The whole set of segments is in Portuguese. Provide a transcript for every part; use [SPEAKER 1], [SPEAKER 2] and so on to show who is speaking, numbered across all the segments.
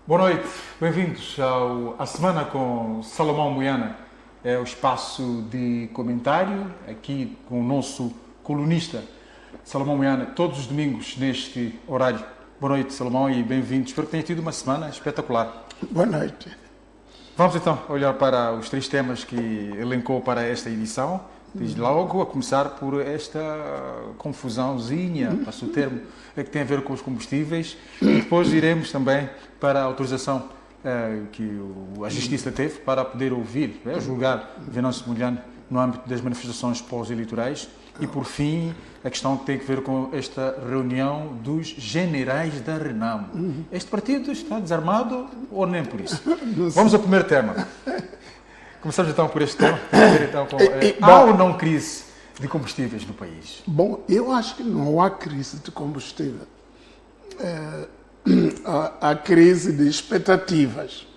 [SPEAKER 1] Boa noite, bem-vindos à Semana com Salomão Moiana. É o espaço de comentário aqui com o nosso colunista Salomão Moiana, todos os domingos neste horário. Boa noite, Salomão, e bem-vindos. Espero que tenha tido uma semana espetacular.
[SPEAKER 2] Boa noite.
[SPEAKER 1] Vamos então olhar para os 3 temas que elencou para esta edição. Desde logo a começar por esta confusãozinha, passo o termo, que tem a ver com os combustíveis, e depois iremos também para a autorização que a Justiça teve para poder ouvir, julgar Venâncio Mondlane no âmbito das manifestações pós-eleitorais, e por fim a questão que tem a ver com esta reunião dos generais da Renamo. Este partido está desarmado ou nem por isso? Vamos ao primeiro tema. Começamos então por este tema. Há ou não crise de combustíveis no país?
[SPEAKER 2] Bom, eu acho que não há crise de combustível. Há crise de expectativas.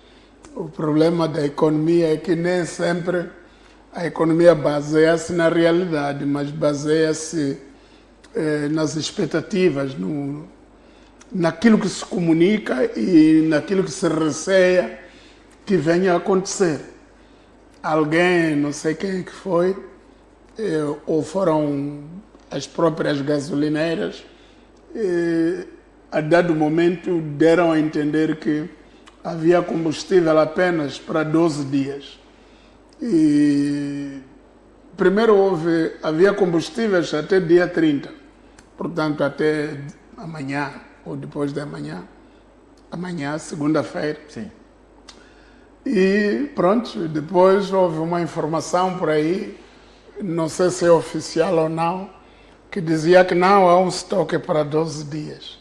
[SPEAKER 2] O problema da economia é que nem sempre a economia baseia-se na realidade, mas baseia-se nas expectativas, naquilo que se comunica e naquilo que se receia que venha a acontecer. Alguém, não sei quem que foi, ou foram as próprias gasolineiras, a dado momento deram a entender que havia combustível apenas para 12 dias. E primeiro havia combustíveis até dia 30, portanto até amanhã ou depois de amanhã, segunda-feira.
[SPEAKER 1] Sim.
[SPEAKER 2] E pronto, depois houve uma informação por aí, não sei se é oficial ou não, que dizia que não há um estoque para 12 dias.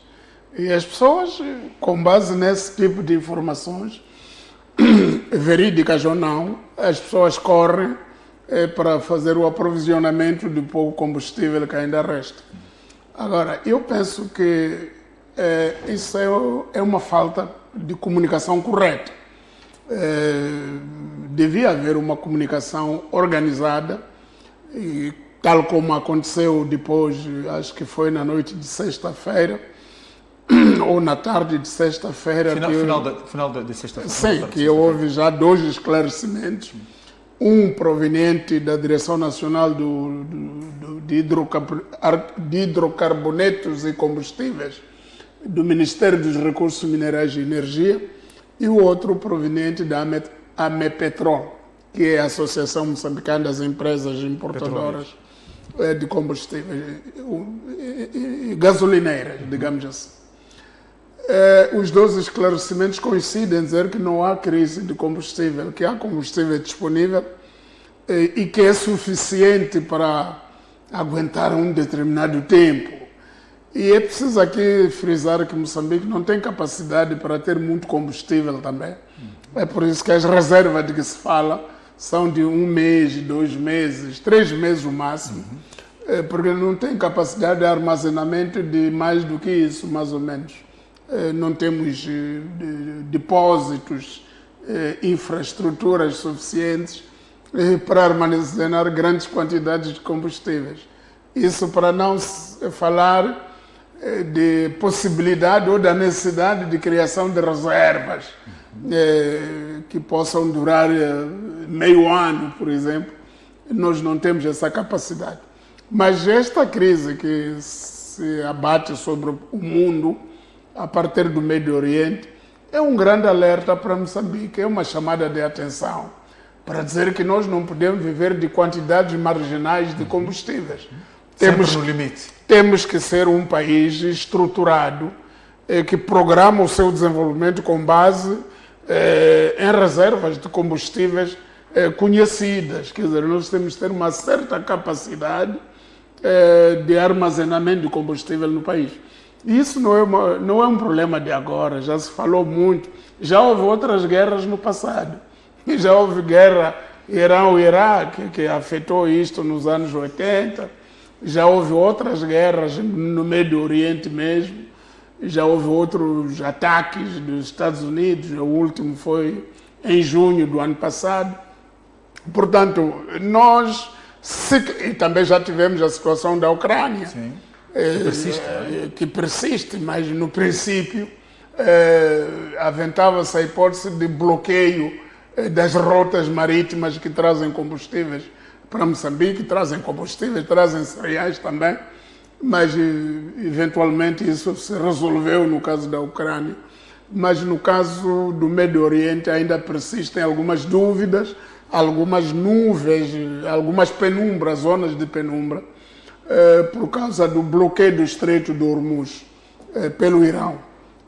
[SPEAKER 2] E as pessoas, com base nesse tipo de informações, verídicas ou não, as pessoas correm para fazer o aprovisionamento do pouco combustível que ainda resta. Agora, eu penso que isso é uma falta de comunicação correta. Devia haver uma comunicação organizada, e tal como aconteceu depois, acho que foi na noite de sexta-feira, ou na tarde de sexta-feira.
[SPEAKER 1] Final de sexta-feira.
[SPEAKER 2] Sim, que houve já 2 esclarecimentos, um proveniente da Direção Nacional de Hidrocarbonetos e Combustíveis, do Ministério dos Recursos Minerais e Energia, e o outro proveniente da AMEPetrol, que é a Associação Moçambicana das Empresas Importadoras de Combustíveis e Gasolineiras, digamos assim. Os 2 esclarecimentos coincidem em dizer que não há crise de combustível, que há combustível disponível e que é suficiente para aguentar um determinado tempo. E é preciso aqui frisar que Moçambique não tem capacidade para ter muito combustível também. É por isso que as reservas de que se fala são de 1 mês, 2 meses, 3 meses o máximo, porque não tem capacidade de armazenamento de mais do que isso, mais ou menos. Não temos depósitos, infraestruturas suficientes para armazenar grandes quantidades de combustíveis. Isso para não falar de possibilidade ou da necessidade de criação de reservas que possam durar meio ano, por exemplo. Nós não temos essa capacidade. Mas esta crise que se abate sobre o mundo a partir do Médio Oriente é um grande alerta para Moçambique, é uma chamada de atenção para dizer que nós não podemos viver de quantidades marginais de combustíveis.
[SPEAKER 1] Sempre no limite.
[SPEAKER 2] Temos que ser um país estruturado que programa o seu desenvolvimento com base em reservas de combustíveis conhecidas. Quer dizer, nós temos que ter uma certa capacidade de armazenamento de combustível no país. Isso não é um problema de agora, já se falou muito. Já houve outras guerras no passado. Já houve guerra Irão-Iraque, que afetou isto nos anos 80. Já houve outras guerras no Médio Oriente mesmo. Já houve outros ataques dos Estados Unidos. O último foi em junho do ano passado. Portanto, e também já tivemos a situação da Ucrânia.
[SPEAKER 1] Sim.
[SPEAKER 2] Que persiste, mas no princípio aventava-se a hipótese de bloqueio das rotas marítimas que trazem combustíveis para Moçambique, trazem combustíveis, trazem cereais também, mas eventualmente isso se resolveu no caso da Ucrânia. Mas no caso do Médio Oriente ainda persistem algumas dúvidas, algumas nuvens, algumas penumbras, zonas de penumbra, por causa do bloqueio do Estreito de Hormuz pelo Irão.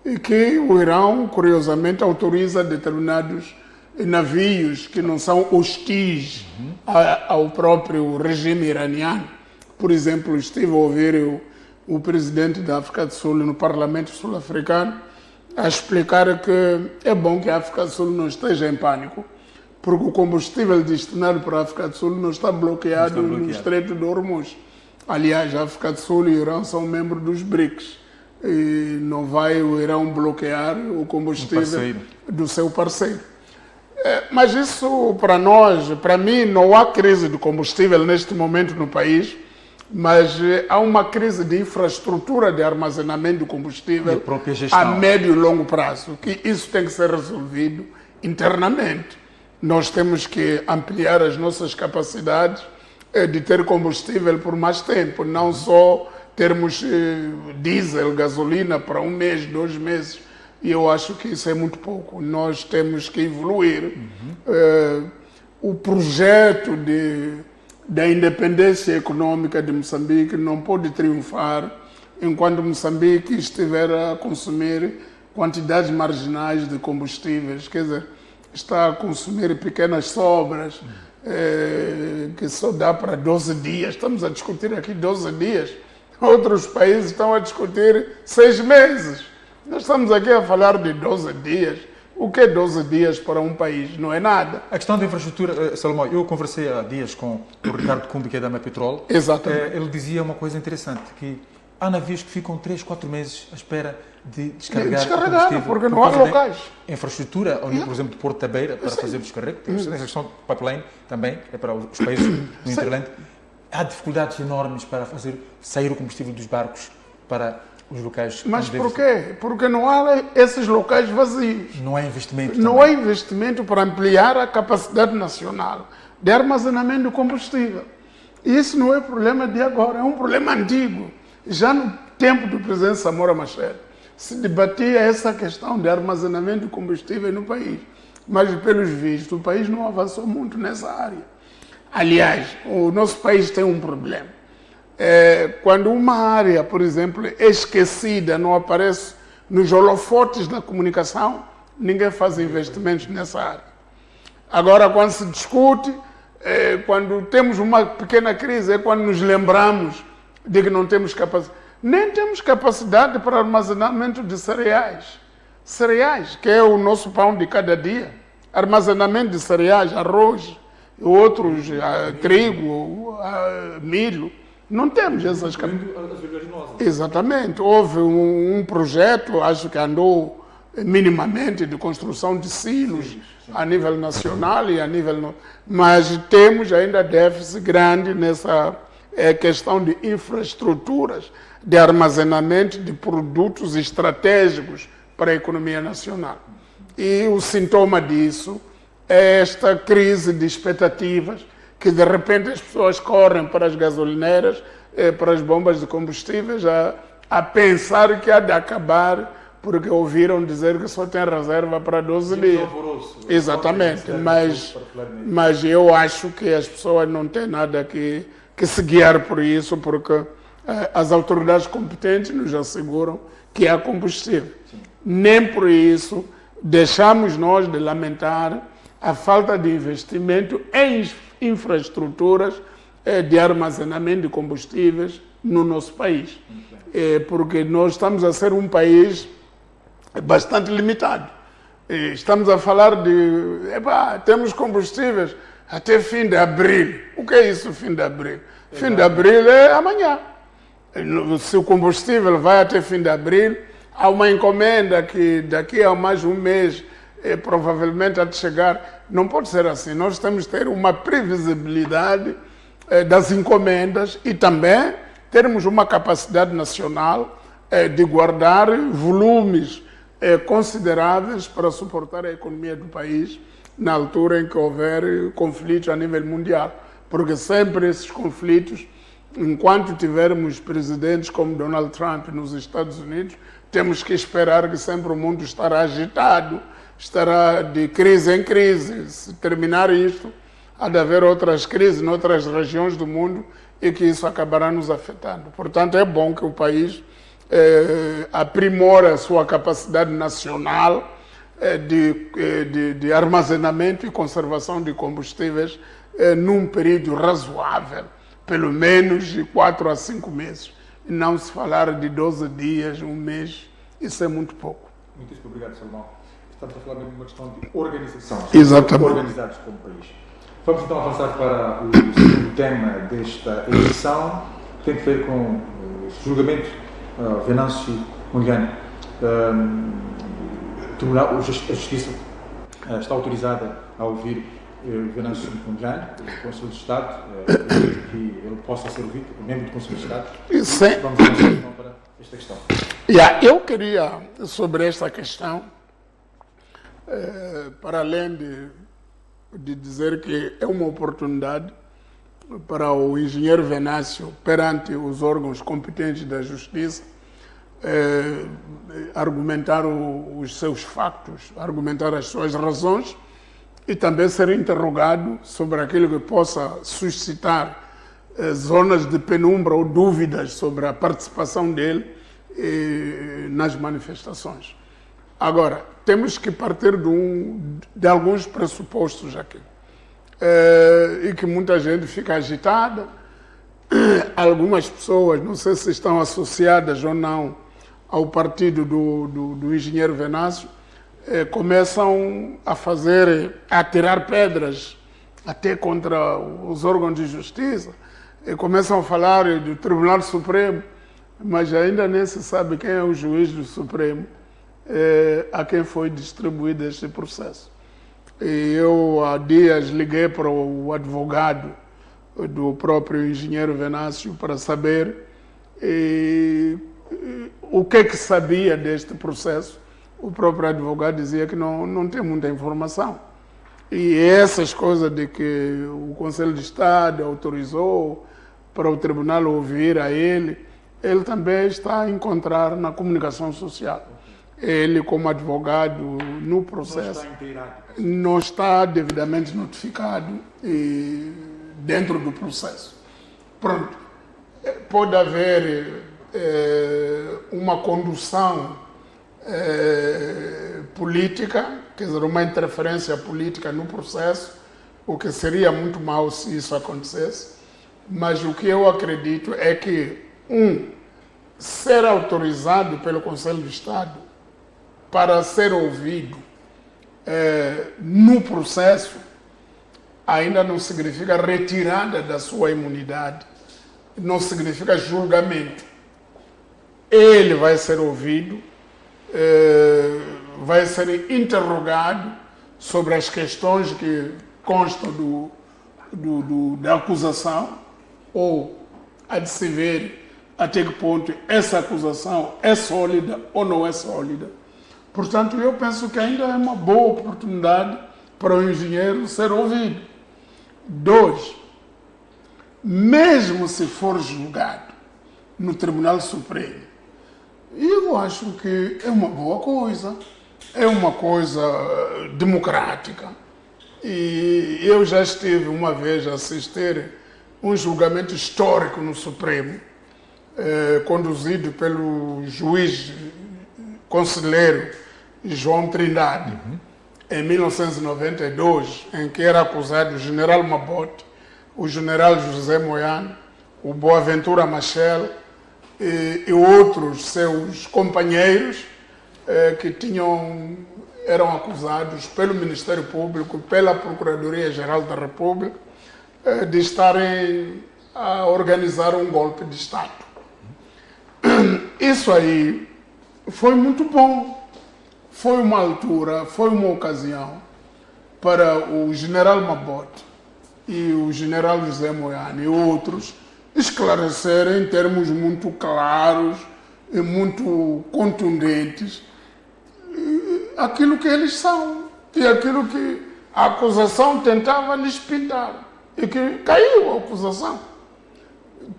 [SPEAKER 2] E que o Irão, curiosamente, autoriza determinados navios que não são hostis ao próprio regime iraniano. Por exemplo, estive a ouvir o presidente da África do Sul no Parlamento Sul-Africano a explicar que é bom que a África do Sul não esteja em pânico, porque o combustível destinado para a África do Sul não está bloqueado no Estreito de Hormuz. Aliás, a África do Sul e o Irão são membros dos BRICS. E não vai o Irão bloquear o combustível do seu parceiro. Mas isso, para nós, para mim, não há crise de combustível neste momento no país, mas há uma crise de infraestrutura de armazenamento de combustível a médio e longo prazo, que isso tem que ser resolvido internamente. Nós temos que ampliar as nossas capacidades de ter combustível por mais tempo, não só termos diesel, gasolina para 1 mês, 2 meses, e eu acho que isso é muito pouco. Nós temos que evoluir. O projeto da independência econômica de Moçambique não pode triunfar enquanto Moçambique estiver a consumir quantidades marginais de combustíveis, quer dizer, está a consumir pequenas sobras, que só dá para 12 dias. Estamos a discutir aqui 12 dias. Outros países estão a discutir 6 meses. Nós estamos aqui a falar de 12 dias. O que é 12 dias para um país? Não é nada.
[SPEAKER 1] A questão da infraestrutura, Salomão, eu conversei há dias com o Ricardo Cumbi, que é da Mepetrol.
[SPEAKER 2] Exatamente.
[SPEAKER 1] Ele dizia uma coisa interessante, que há navios que ficam 3, 4 meses à espera de descarregar combustível.
[SPEAKER 2] Porque não há locais.
[SPEAKER 1] Infraestrutura, por exemplo, de Porto da Beira, para fazer o descarrego. Temos essa questão de pipeline também, é para os países do Interland. Há dificuldades enormes para fazer sair o combustível dos barcos para os locais.
[SPEAKER 2] Mas porquê? Porque não há esses locais vazios.
[SPEAKER 1] Não há investimento.
[SPEAKER 2] Não há investimento para ampliar a capacidade nacional de armazenamento de combustível. E isso não é problema de agora, é um problema antigo. Já no tempo do presidente Samora Machel se debatia essa questão de armazenamento de combustível no país. Mas, pelos vistos, o país não avançou muito nessa área. Aliás, o nosso país tem um problema. Quando uma área, por exemplo, é esquecida, não aparece nos holofotes da comunicação, ninguém faz investimentos nessa área. Agora, quando se discute, quando temos uma pequena crise, é quando nos lembramos de que não temos capacidade. Nem temos capacidade para armazenamento de cereais. Cereais, que é o nosso pão de cada dia. Armazenamento de cereais, arroz, outros, trigo, milho. Não temos essas capacidades. Exatamente. Houve um projeto, acho que andou minimamente, de construção de silos a nível nacional e a nível... Mas temos ainda déficit grande nessa questão de infraestruturas de armazenamento de produtos estratégicos para a economia nacional. E o sintoma disso é esta crise de expectativas, que de repente as pessoas correm para as gasolineiras, para as bombas de combustíveis, a pensar que há de acabar, porque ouviram dizer que só tem reserva para 12 dias. Exatamente, mas eu acho que as pessoas não têm nada que se guiar por isso, porque as autoridades competentes nos asseguram que há combustível. Nem por isso deixamos nós de lamentar a falta de investimento em infraestruturas de armazenamento de combustíveis no nosso país. Porque nós estamos a ser um país bastante limitado. Estamos a falar de... temos combustíveis até fim de abril. O que é isso, fim de abril? Fim de abril é amanhã. Se o combustível vai até fim de abril, há uma encomenda que daqui a mais um mês provavelmente há de chegar. Não pode ser assim. Nós temos que ter uma previsibilidade das encomendas e também termos uma capacidade nacional de guardar volumes consideráveis para suportar a economia do país na altura em que houver conflitos a nível mundial. Porque sempre esses conflitos, enquanto tivermos presidentes como Donald Trump nos Estados Unidos, temos que esperar que sempre o mundo estará agitado, estará de crise em crise. Se terminar isto, há de haver outras crises em outras regiões do mundo e que isso acabará nos afetando. Portanto, é bom que o país aprimore a sua capacidade nacional de armazenamento e conservação de combustíveis num período razoável, pelo menos de 4 a 5 meses. E não se falar de 12 dias, um mês, isso é muito pouco.
[SPEAKER 1] Muito obrigado, Salomão. Estamos a falar mesmo de uma questão de organização.
[SPEAKER 2] Exatamente.
[SPEAKER 1] Organizados como país. Vamos então avançar para o segundo tema desta edição, que tem a ver com o julgamento Venâncio Mondlane. A Justiça está autorizada a ouvir Venâncio Mondlane, o Conselho de Estado, que ele possa ser ouvido, o membro do Conselho de Estado. Vamos avançar então para esta questão.
[SPEAKER 2] Eu queria, sobre esta questão, para além de dizer que é uma oportunidade para o engenheiro Venâncio, perante os órgãos competentes da Justiça, argumentar os seus factos, argumentar as suas razões e também ser interrogado sobre aquilo que possa suscitar zonas de penumbra ou dúvidas sobre a participação dele nas manifestações. Agora, temos que partir de alguns pressupostos aqui, e que muita gente fica agitada. Algumas pessoas, não sei se estão associadas ou não ao partido do engenheiro Venâncio, começam a tirar pedras até contra os órgãos de justiça, e começam a falar do Tribunal Supremo, mas ainda nem se sabe quem é o juiz do Supremo, a quem foi distribuído este processo. E eu há dias liguei para o advogado do próprio engenheiro Venâncio para saber o que sabia deste processo. O próprio advogado dizia que não tem muita informação. E essas coisas de que o Conselho de Estado autorizou para o tribunal ouvir a ele também está a encontrar na comunicação social. Ele, como advogado no processo, não está devidamente notificado dentro do processo. Pronto. Pode haver uma condução política, quer dizer, uma interferência política no processo, o que seria muito mal se isso acontecesse. Mas o que eu acredito é que, ser autorizado pelo Conselho de Estado para ser ouvido no processo ainda não significa retirada da sua imunidade, não significa julgamento. Ele vai ser ouvido, vai ser interrogado sobre as questões que constam da acusação, ou há de se ver até que ponto essa acusação é sólida ou não é sólida. Portanto, eu penso que ainda é uma boa oportunidade para o engenheiro ser ouvido. 2, mesmo se for julgado no Tribunal Supremo, eu acho que é uma boa coisa, é uma coisa democrática. E eu já estive uma vez a assistir um julgamento histórico no Supremo, conduzido pelo juiz conselheiro João Trindade, em 1992, em que era acusado o general Mabote, o general José Moiano, o Boaventura Machel e outros seus companheiros que eram acusados pelo Ministério Público, pela Procuradoria-Geral da República, de estarem a organizar um golpe de Estado. Isso aí foi muito bom. Foi uma altura, foi uma ocasião para o general Mabote e o general José Moiano e outros esclarecerem em termos muito claros e muito contundentes aquilo que eles são e aquilo que a acusação tentava lhes pintar. E que caiu a acusação.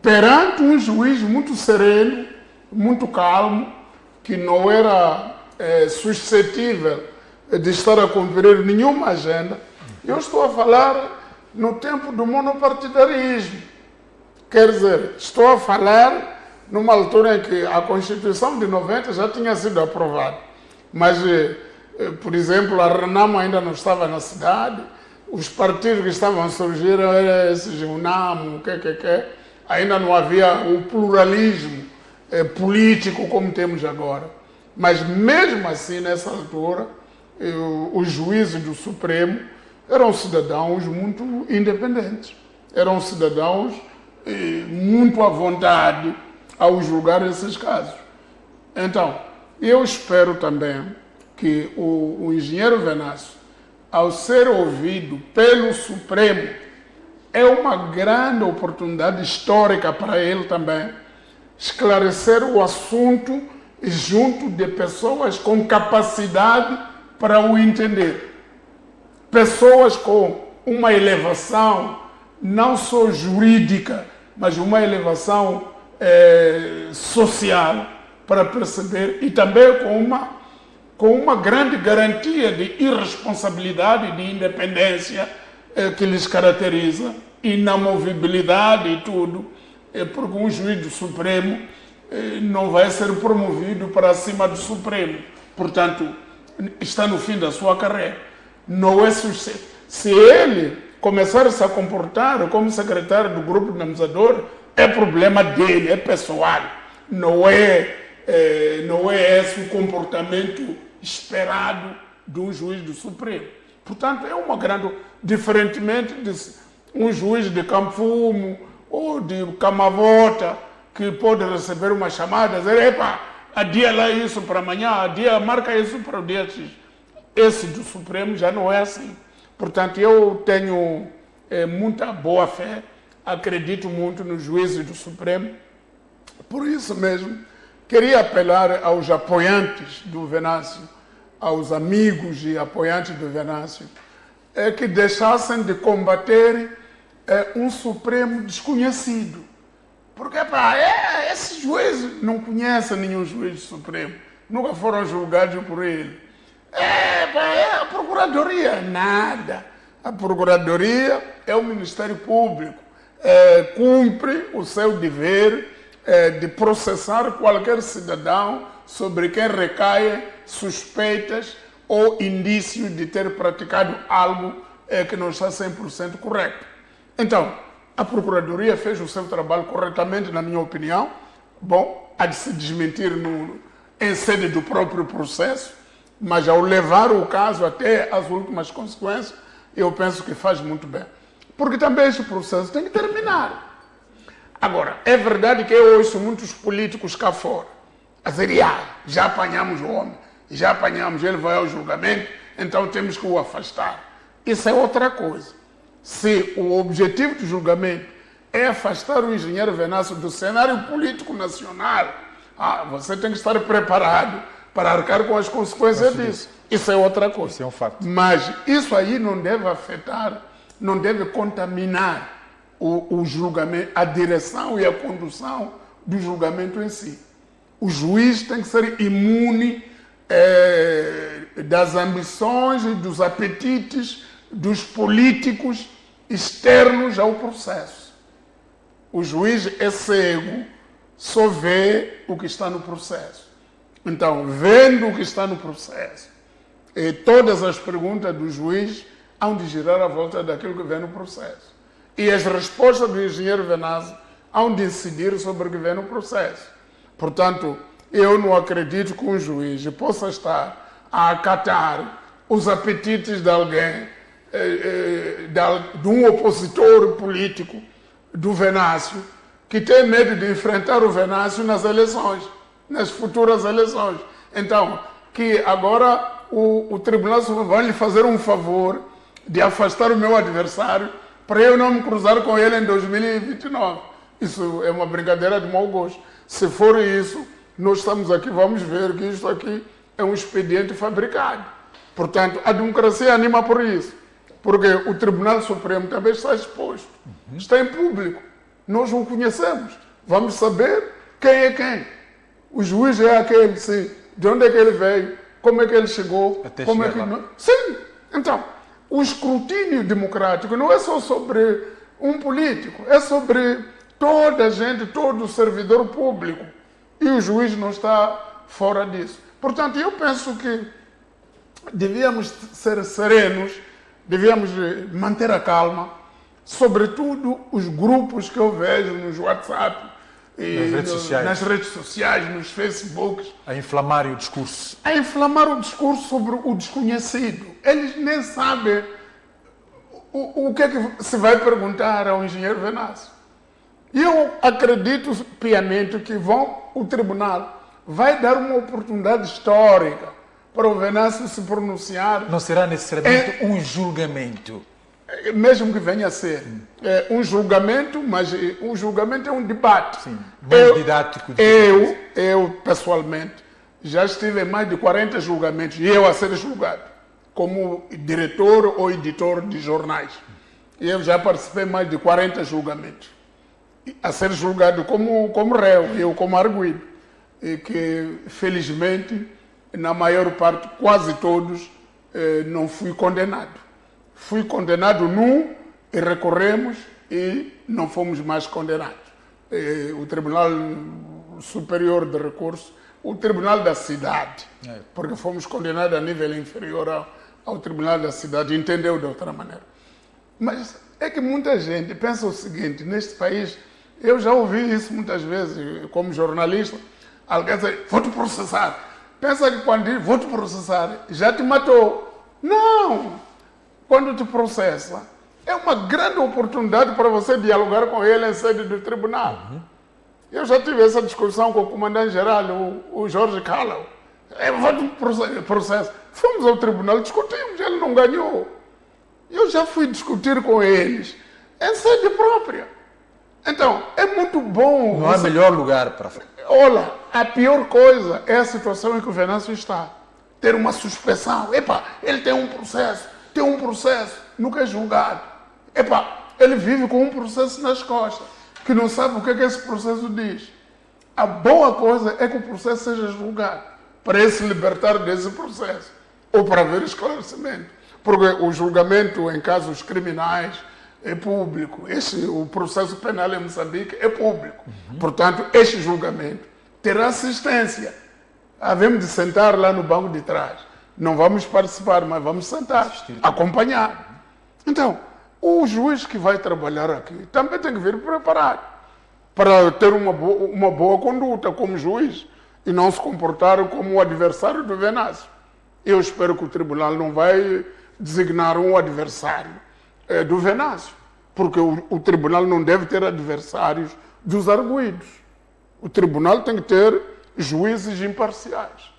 [SPEAKER 2] Perante um juiz muito sereno, muito calmo, que não era suscetível de estar a cumprir nenhuma agenda. Eu estou a falar no tempo do monopartidarismo. Quer dizer, estou a falar numa altura em que a Constituição de 90 já tinha sido aprovada. Mas, por exemplo, a Renamo ainda não estava na cidade, os partidos que estavam a surgir eram esses, UNAM, ainda não havia o pluralismo político como temos agora. Mas mesmo assim, nessa altura, os juízes do Supremo eram cidadãos muito independentes, eram cidadãos muito à vontade ao julgar esses casos. Então, eu espero também que o engenheiro Venâncio, ao ser ouvido pelo Supremo, é uma grande oportunidade histórica para ele também esclarecer o assunto junto de pessoas com capacidade para o entender. Pessoas com uma elevação não só jurídica, mas uma elevação social para perceber e também com uma grande garantia de irresponsabilidade e de independência que lhes caracteriza, inamovibilidade e tudo, porque um juiz do Supremo não vai ser promovido para cima do Supremo. Portanto, está no fim da sua carreira. Não é se ele começar a se comportar como secretário do grupo dinamizador, é problema dele, é pessoal. Não é esse o comportamento esperado de um juiz do Supremo. Portanto, é uma grande... Diferentemente de um juiz de Campo Fumo ou de Camavota, que pode receber uma chamada e dizer, epa, adia lá isso para amanhã, marca isso para o dia X. Esse do Supremo já não é assim. Portanto, eu tenho muita boa fé, acredito muito nos juízes do Supremo. Por isso mesmo, queria apelar aos apoiantes do Venâncio, aos amigos e apoiantes do Venâncio, que deixassem de combater um Supremo desconhecido. Porque esses juízes não conhecem nenhum juiz do Supremo, nunca foram julgados por ele. A Procuradoria, nada. A Procuradoria é o Ministério Público, cumpre o seu dever de processar qualquer cidadão sobre quem recaem suspeitas ou indícios de ter praticado algo que não está 100% correto. Então, a Procuradoria fez o seu trabalho corretamente, na minha opinião. Bom, há de se desmentir em sede do próprio processo, mas ao levar o caso até as últimas consequências, eu penso que faz muito bem. Porque também esse processo tem que terminar. Agora, é verdade que eu ouço muitos políticos cá fora a dizer, já apanhamos o homem, já apanhamos, ele vai ao julgamento, então temos que o afastar. Isso é outra coisa. Se o objetivo do julgamento é afastar o engenheiro Venâncio do cenário político nacional, você tem que estar preparado para arcar com as consequências disso. Isso é outra coisa.
[SPEAKER 1] Isso é um fato.
[SPEAKER 2] Mas isso aí não deve afetar, não deve contaminar o julgamento, a direção e a condução do julgamento em si. O juiz tem que ser imune das ambições e dos apetites dos políticos externos ao processo. O juiz é cego, só vê o que está no processo. Então, vendo o que está no processo, todas as perguntas do juiz hão de girar à volta daquilo que vem no processo. E as respostas do engenheiro Venâncio hão de incidir sobre o que vem no processo. Portanto, eu não acredito que um juiz possa estar a acatar os apetites de alguém, de um opositor político do Venâncio, que tem medo de enfrentar o Venâncio nas eleições, nas futuras eleições. Então, que agora o Tribunal Supremo vai lhe fazer um favor de afastar o meu adversário para eu não me cruzar com ele em 2029. Isso é uma brincadeira de mau gosto. Se for isso, nós estamos aqui, vamos ver que isso aqui é um expediente fabricado. Portanto, a democracia anima por isso. Porque o Tribunal Supremo também está exposto. Está em público. Nós o conhecemos. Vamos saber quem é quem. O juiz é aquele, sim. De onde é que ele veio? Como é que ele chegou?
[SPEAKER 1] Até
[SPEAKER 2] como é
[SPEAKER 1] chegar
[SPEAKER 2] que
[SPEAKER 1] lá.
[SPEAKER 2] não... Sim. Então, o escrutínio democrático não é só sobre um político. É sobre toda a gente, todo o servidor público. E o juiz não está fora disso. Portanto, eu penso que devíamos ser serenos, devíamos manter a calma, sobretudo os grupos que eu vejo nos WhatsApp, nas redes sociais, nos Facebooks.
[SPEAKER 1] A inflamar o discurso.
[SPEAKER 2] A inflamar o discurso sobre o desconhecido. Eles nem sabem o que é que se vai perguntar ao engenheiro Venâncio. E eu acredito piamente que o tribunal vai dar uma oportunidade histórica para o Venâncio se pronunciar.
[SPEAKER 1] Não será necessariamente um julgamento.
[SPEAKER 2] Mesmo que venha a ser um julgamento, mas um julgamento é um debate.
[SPEAKER 1] Sim, mais didático.
[SPEAKER 2] Eu, pessoalmente, já estive em mais de 40 julgamentos e eu a ser julgado como diretor ou editor de jornais. E eu já participei em mais de 40 julgamentos. A ser julgado como réu, eu como arguido. E que, felizmente, na maior parte, quase todos, não fui condenado. Fui condenado num e recorremos e não fomos mais condenados. O Tribunal Superior de Recurso, o Tribunal da Cidade, porque fomos condenados a nível inferior ao Tribunal da Cidade, entendeu de outra maneira. Mas é que muita gente pensa o seguinte, neste país, eu já ouvi isso muitas vezes como jornalista, alguém diz, vou te processar. Pensa que quando diz, vou te processar, já te matou. Não! Quando te processa, é uma grande oportunidade para você dialogar com ele em sede do tribunal. Eu já tive essa discussão com o comandante-geral, o Jorge Callau. Vou te processar. Fomos ao tribunal, discutimos, ele não ganhou. Eu já fui discutir com eles em sede própria. Então, é muito bom...
[SPEAKER 1] Não há melhor lugar para...
[SPEAKER 2] Olha, a pior coisa é a situação em que o Venâncio está. Ter uma suspeição. Epa, ele tem um processo, nunca é julgado. Epa, ele vive com um processo nas costas, que não sabe o que é que esse processo diz. A boa coisa é que o processo seja julgado, para ele se libertar desse processo, ou para haver esclarecimento. Porque o julgamento em casos criminais é público. O processo penal em Moçambique é público. Portanto, este julgamento terá assistência. Havemos de sentar lá no banco de trás. Não vamos participar, mas vamos sentar, acompanhar. Então, o juiz que vai trabalhar aqui também tem que vir preparado para ter uma boa conduta como juiz e não se comportar como o adversário do Venâncio. Eu espero que o tribunal não vai designar um adversário do Venâncio, porque o tribunal não deve ter adversários dos arguidos. O tribunal tem que ter juízes imparciais,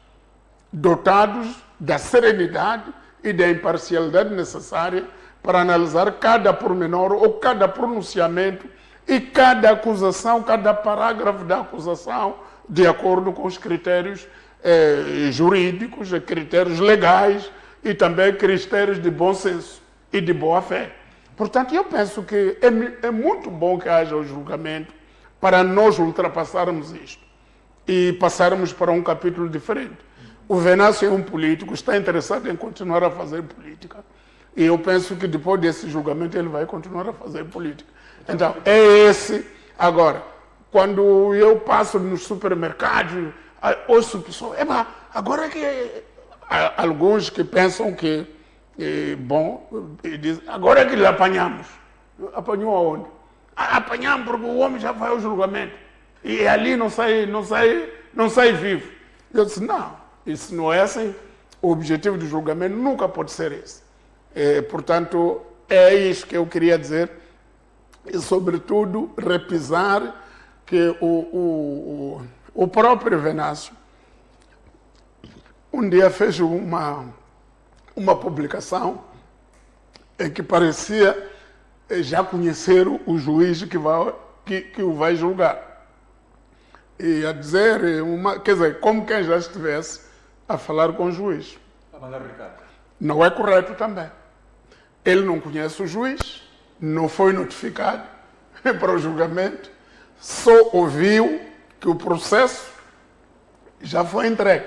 [SPEAKER 2] dotados da serenidade e da imparcialidade necessária para analisar cada pormenor ou cada pronunciamento e cada acusação, cada parágrafo da acusação, de acordo com os critérios jurídicos, critérios legais e também critérios de bom senso e de boa fé. Portanto, eu penso que é muito bom que haja o julgamento para nós ultrapassarmos isto e passarmos para um capítulo diferente. O Venâncio é um político, está interessado em continuar a fazer política. E eu penso que depois desse julgamento ele vai continuar a fazer política. Então, é esse. Agora, quando eu passo nos supermercados, ouço pessoas, agora que alguns que pensam que, dizem, agora é que lhe apanhamos. Apanhou aonde? Apanhamos porque o homem já vai ao julgamento. E ali não sai vivo. Eu disse, não. Isso não é assim. O objetivo do julgamento nunca pode ser esse. Portanto, é isso que eu queria dizer. E, sobretudo, repisar que o próprio Venâncio um dia fez uma publicação em que parecia já conhecer o juiz que o vai julgar. E a dizer, quer dizer, como quem já estivesse a falar com o juiz.
[SPEAKER 1] A mandar o recado.
[SPEAKER 2] Não é correto também. Ele não conhece o juiz, não foi notificado para o julgamento, só ouviu que o processo já foi entregue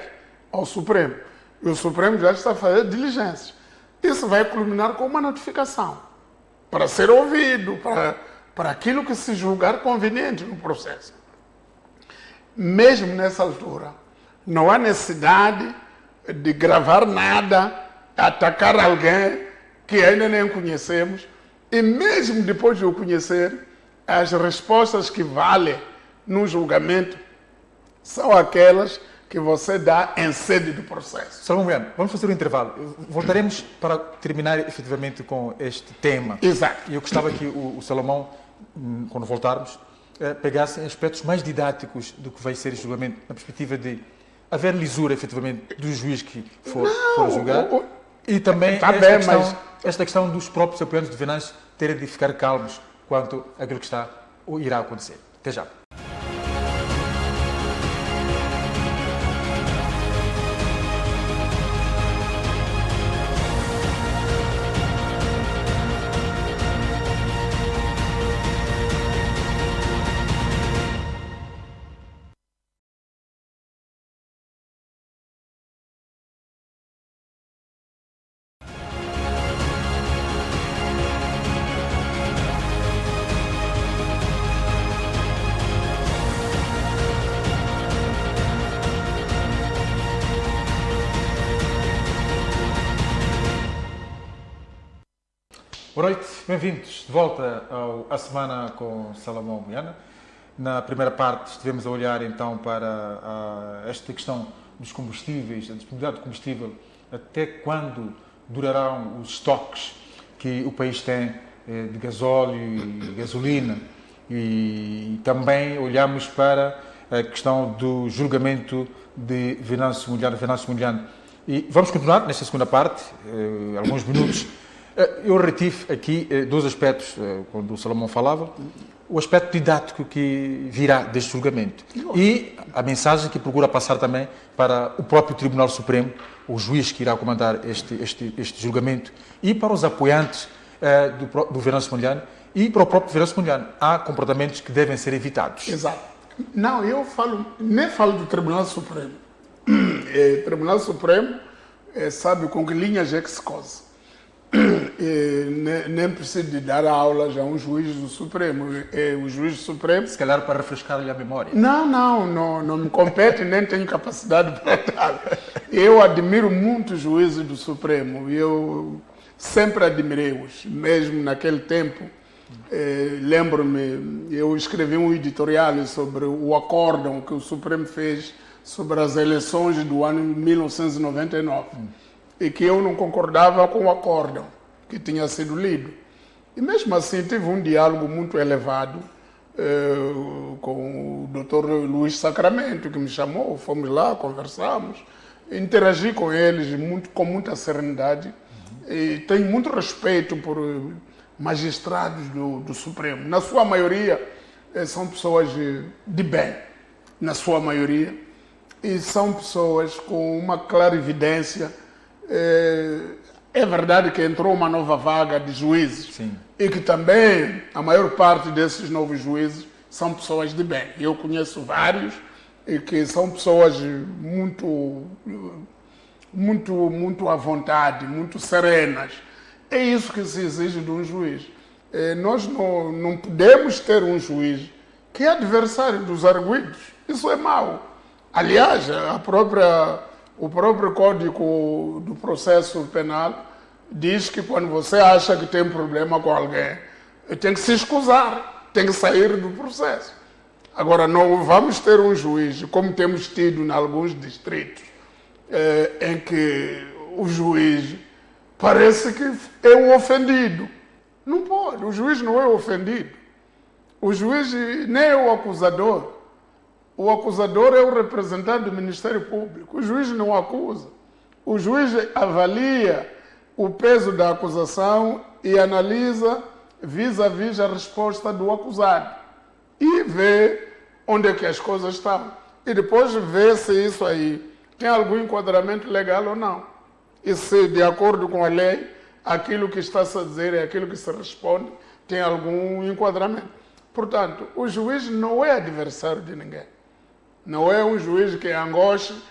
[SPEAKER 2] ao Supremo. E o Supremo já está a fazer diligências. Isso vai culminar com uma notificação para ser ouvido, para aquilo que se julgar conveniente no processo. Mesmo nessa altura, não há necessidade de gravar nada, atacar alguém que ainda nem conhecemos, e mesmo depois de o conhecer, as respostas que valem no julgamento são aquelas que você dá em sede do processo.
[SPEAKER 1] Salomão Moiano, vamos fazer um intervalo. Voltaremos para terminar efetivamente com este tema.
[SPEAKER 2] Exato.
[SPEAKER 1] E eu gostava que o Salomão, quando voltarmos, pegasse aspectos mais didáticos do que vai ser o julgamento, na perspectiva de haver lisura efetivamente do juiz que for julgar. E também esta questão dos próprios apoiantes de Venâncio terem de ficar calmos quanto àquilo que está ou irá acontecer. Até já. Boa noite, bem-vindos de volta à Semana com Salomão Moiano. Na primeira parte estivemos a olhar então para esta questão dos combustíveis, a disponibilidade de combustível, até quando durarão os estoques que o país tem de gasóleo e gasolina, e também olhamos para a questão do julgamento de Venâncio Moiano. E vamos continuar nesta segunda parte, alguns minutos. Eu retive aqui dois aspectos, quando o Salomão falava, o aspecto didático que virá deste julgamento e a mensagem que procura passar também para o próprio Tribunal Supremo, o juiz que irá comandar este julgamento, e para os apoiantes do Venâncio Moiano e para o próprio Venâncio Moiano. Há comportamentos que devem ser evitados.
[SPEAKER 2] Exato. Não, nem falo do Tribunal Supremo. O Tribunal Supremo sabe com que linhas é que se cose. Nem preciso de dar aulas a um juiz do Supremo. O juiz do Supremo...
[SPEAKER 1] Se calhar para refrescar-lhe a memória.
[SPEAKER 2] Não me compete, nem tenho capacidade para dar. Eu admiro muito os juízes do Supremo. Eu sempre admirei-os. Mesmo naquele tempo, lembro-me, eu escrevi um editorial sobre o acórdão que o Supremo fez sobre as eleições do ano 1999. E que eu não concordava com o acórdão que tinha sido lido. E mesmo assim tive um diálogo muito elevado com o Dr. Luís Sacramento, que me chamou, fomos lá, conversamos, interagi com eles com muita serenidade. E tenho muito respeito por magistrados do Supremo. Na sua maioria são pessoas de bem, na sua maioria, e são pessoas com uma clarividência. É verdade que entrou uma nova vaga de juízes.
[SPEAKER 1] Sim.
[SPEAKER 2] E que também a maior parte desses novos juízes são pessoas de bem. Eu conheço vários e que são pessoas muito à vontade, muito serenas. É isso que se exige de um juiz. Nós não podemos ter um juiz que é adversário dos arguidos. Isso é mau. Aliás, o próprio Código do Processo Penal diz que quando você acha que tem problema com alguém, tem que se escusar, tem que sair do processo. Agora, não vamos ter um juiz, como temos tido em alguns distritos, em que o juiz parece que é um ofendido. Não pode, o juiz não é ofendido. O juiz nem é o acusador. O acusador é o representante do Ministério Público. O juiz não acusa. O juiz avalia o peso da acusação e analisa vis-à-vis a resposta do acusado. E vê onde é que as coisas estão. E depois vê se isso aí tem algum enquadramento legal ou não. E se, de acordo com a lei, aquilo que está-se a dizer e aquilo que se responde tem algum enquadramento. Portanto, o juiz não é adversário de ninguém. Não é um juiz que em Angoche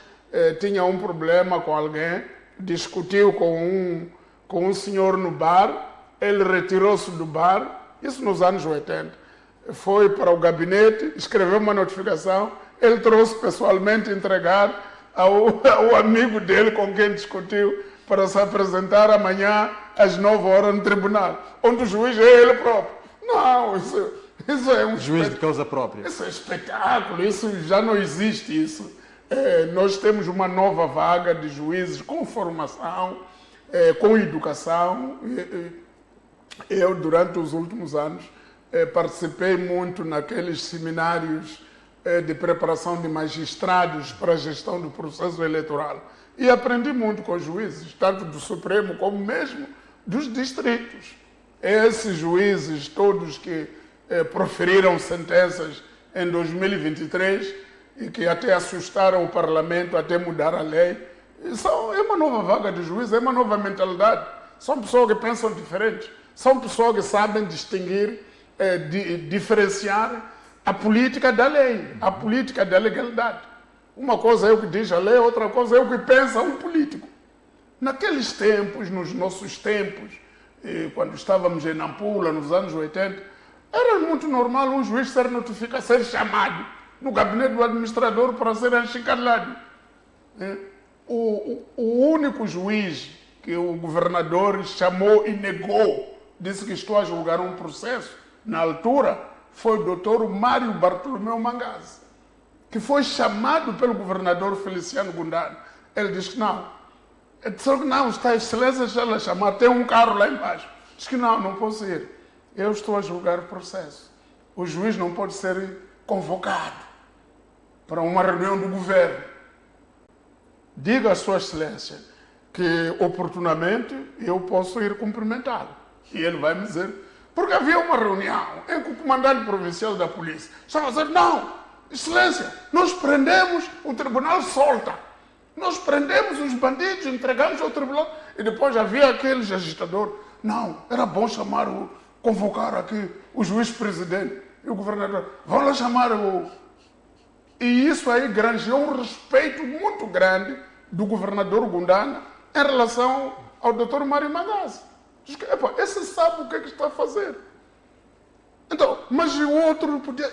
[SPEAKER 2] tinha um problema com alguém, discutiu com um senhor no bar, ele retirou-se do bar, isso nos anos 80. Foi para o gabinete, escreveu uma notificação, ele trouxe pessoalmente entregar ao amigo dele com quem discutiu para se apresentar amanhã às 9 horas no tribunal, onde o juiz é ele próprio. Não, isso é um
[SPEAKER 1] juiz de causa própria.
[SPEAKER 2] Isso é espetáculo, isso já não existe isso. Nós temos uma nova vaga de juízes com formação, com educação. Eu, durante os últimos anos, participei muito naqueles seminários de preparação de magistrados para a gestão do processo eleitoral. E aprendi muito com juízes, tanto do Supremo como mesmo dos distritos. Esses juízes todos que proferiram sentenças em 2023 e que até assustaram o parlamento, até mudar a lei. É uma nova vaga de juízes, é uma nova mentalidade. São pessoas que pensam diferente, são pessoas que sabem distinguir, diferenciar a política da lei, a política da legalidade. Uma coisa é o que diz a lei, outra coisa é o que pensa um político. Naqueles tempos, nos nossos tempos, quando estávamos em Nampula, nos anos 80, era muito normal um juiz ser chamado no gabinete do administrador para ser achincalhado. O único juiz que o governador chamou e negou, disse que estou a julgar um processo, na altura, foi o doutor Mário Bartolomeu Mangazi, que foi chamado pelo governador Feliciano Gundana. Ele disse que não. Ele disse que não, está a excelência já lhe chamar, tem um carro lá embaixo. Diz que não posso ir. Eu estou a julgar o processo. O juiz não pode ser convocado para uma reunião do governo. Diga a Sua Excelência que, oportunamente, eu posso ir cumprimentá-lo. E ele vai me dizer, porque havia uma reunião em que o comandante provincial da polícia estava a dizer, não, Excelência, nós prendemos, o tribunal solta. Nós prendemos os bandidos, entregamos ao tribunal. E depois havia aqueles agitadores. Não, era bom convocar aqui o juiz-presidente e o governador. Vão lá chamar o... E isso aí granjeou um respeito muito grande do governador Gundana em relação ao doutor Mário Mangazi. Diz que, esse sabe o que está a fazer. Então, mas o outro podia...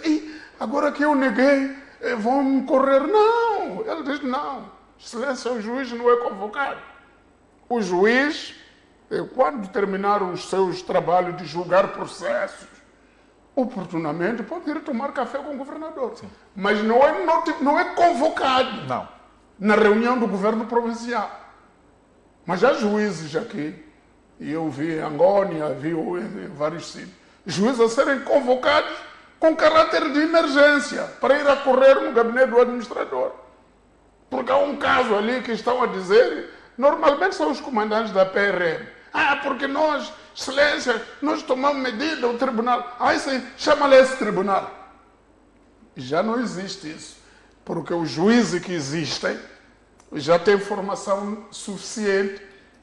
[SPEAKER 2] agora que eu neguei, vão me correr. Não, ele diz, não. Excelência, o juiz não é convocado. O juiz, quando terminar os seus trabalhos de julgar processos, oportunamente pode ir tomar café com o governador. Sim. Mas não é convocado na reunião do governo provincial. Mas há juízes aqui, e eu vi em Angônia, vi em vários sítios, juízes a serem convocados com caráter de emergência para ir a correr no gabinete do administrador. Porque há um caso ali que estão a dizer, normalmente são os comandantes da PRM. Porque nós, excelência, nós tomamos medida, o tribunal. Sim, chama-lhe esse tribunal. Já não existe isso. Porque os juízes que existem já têm formação suficiente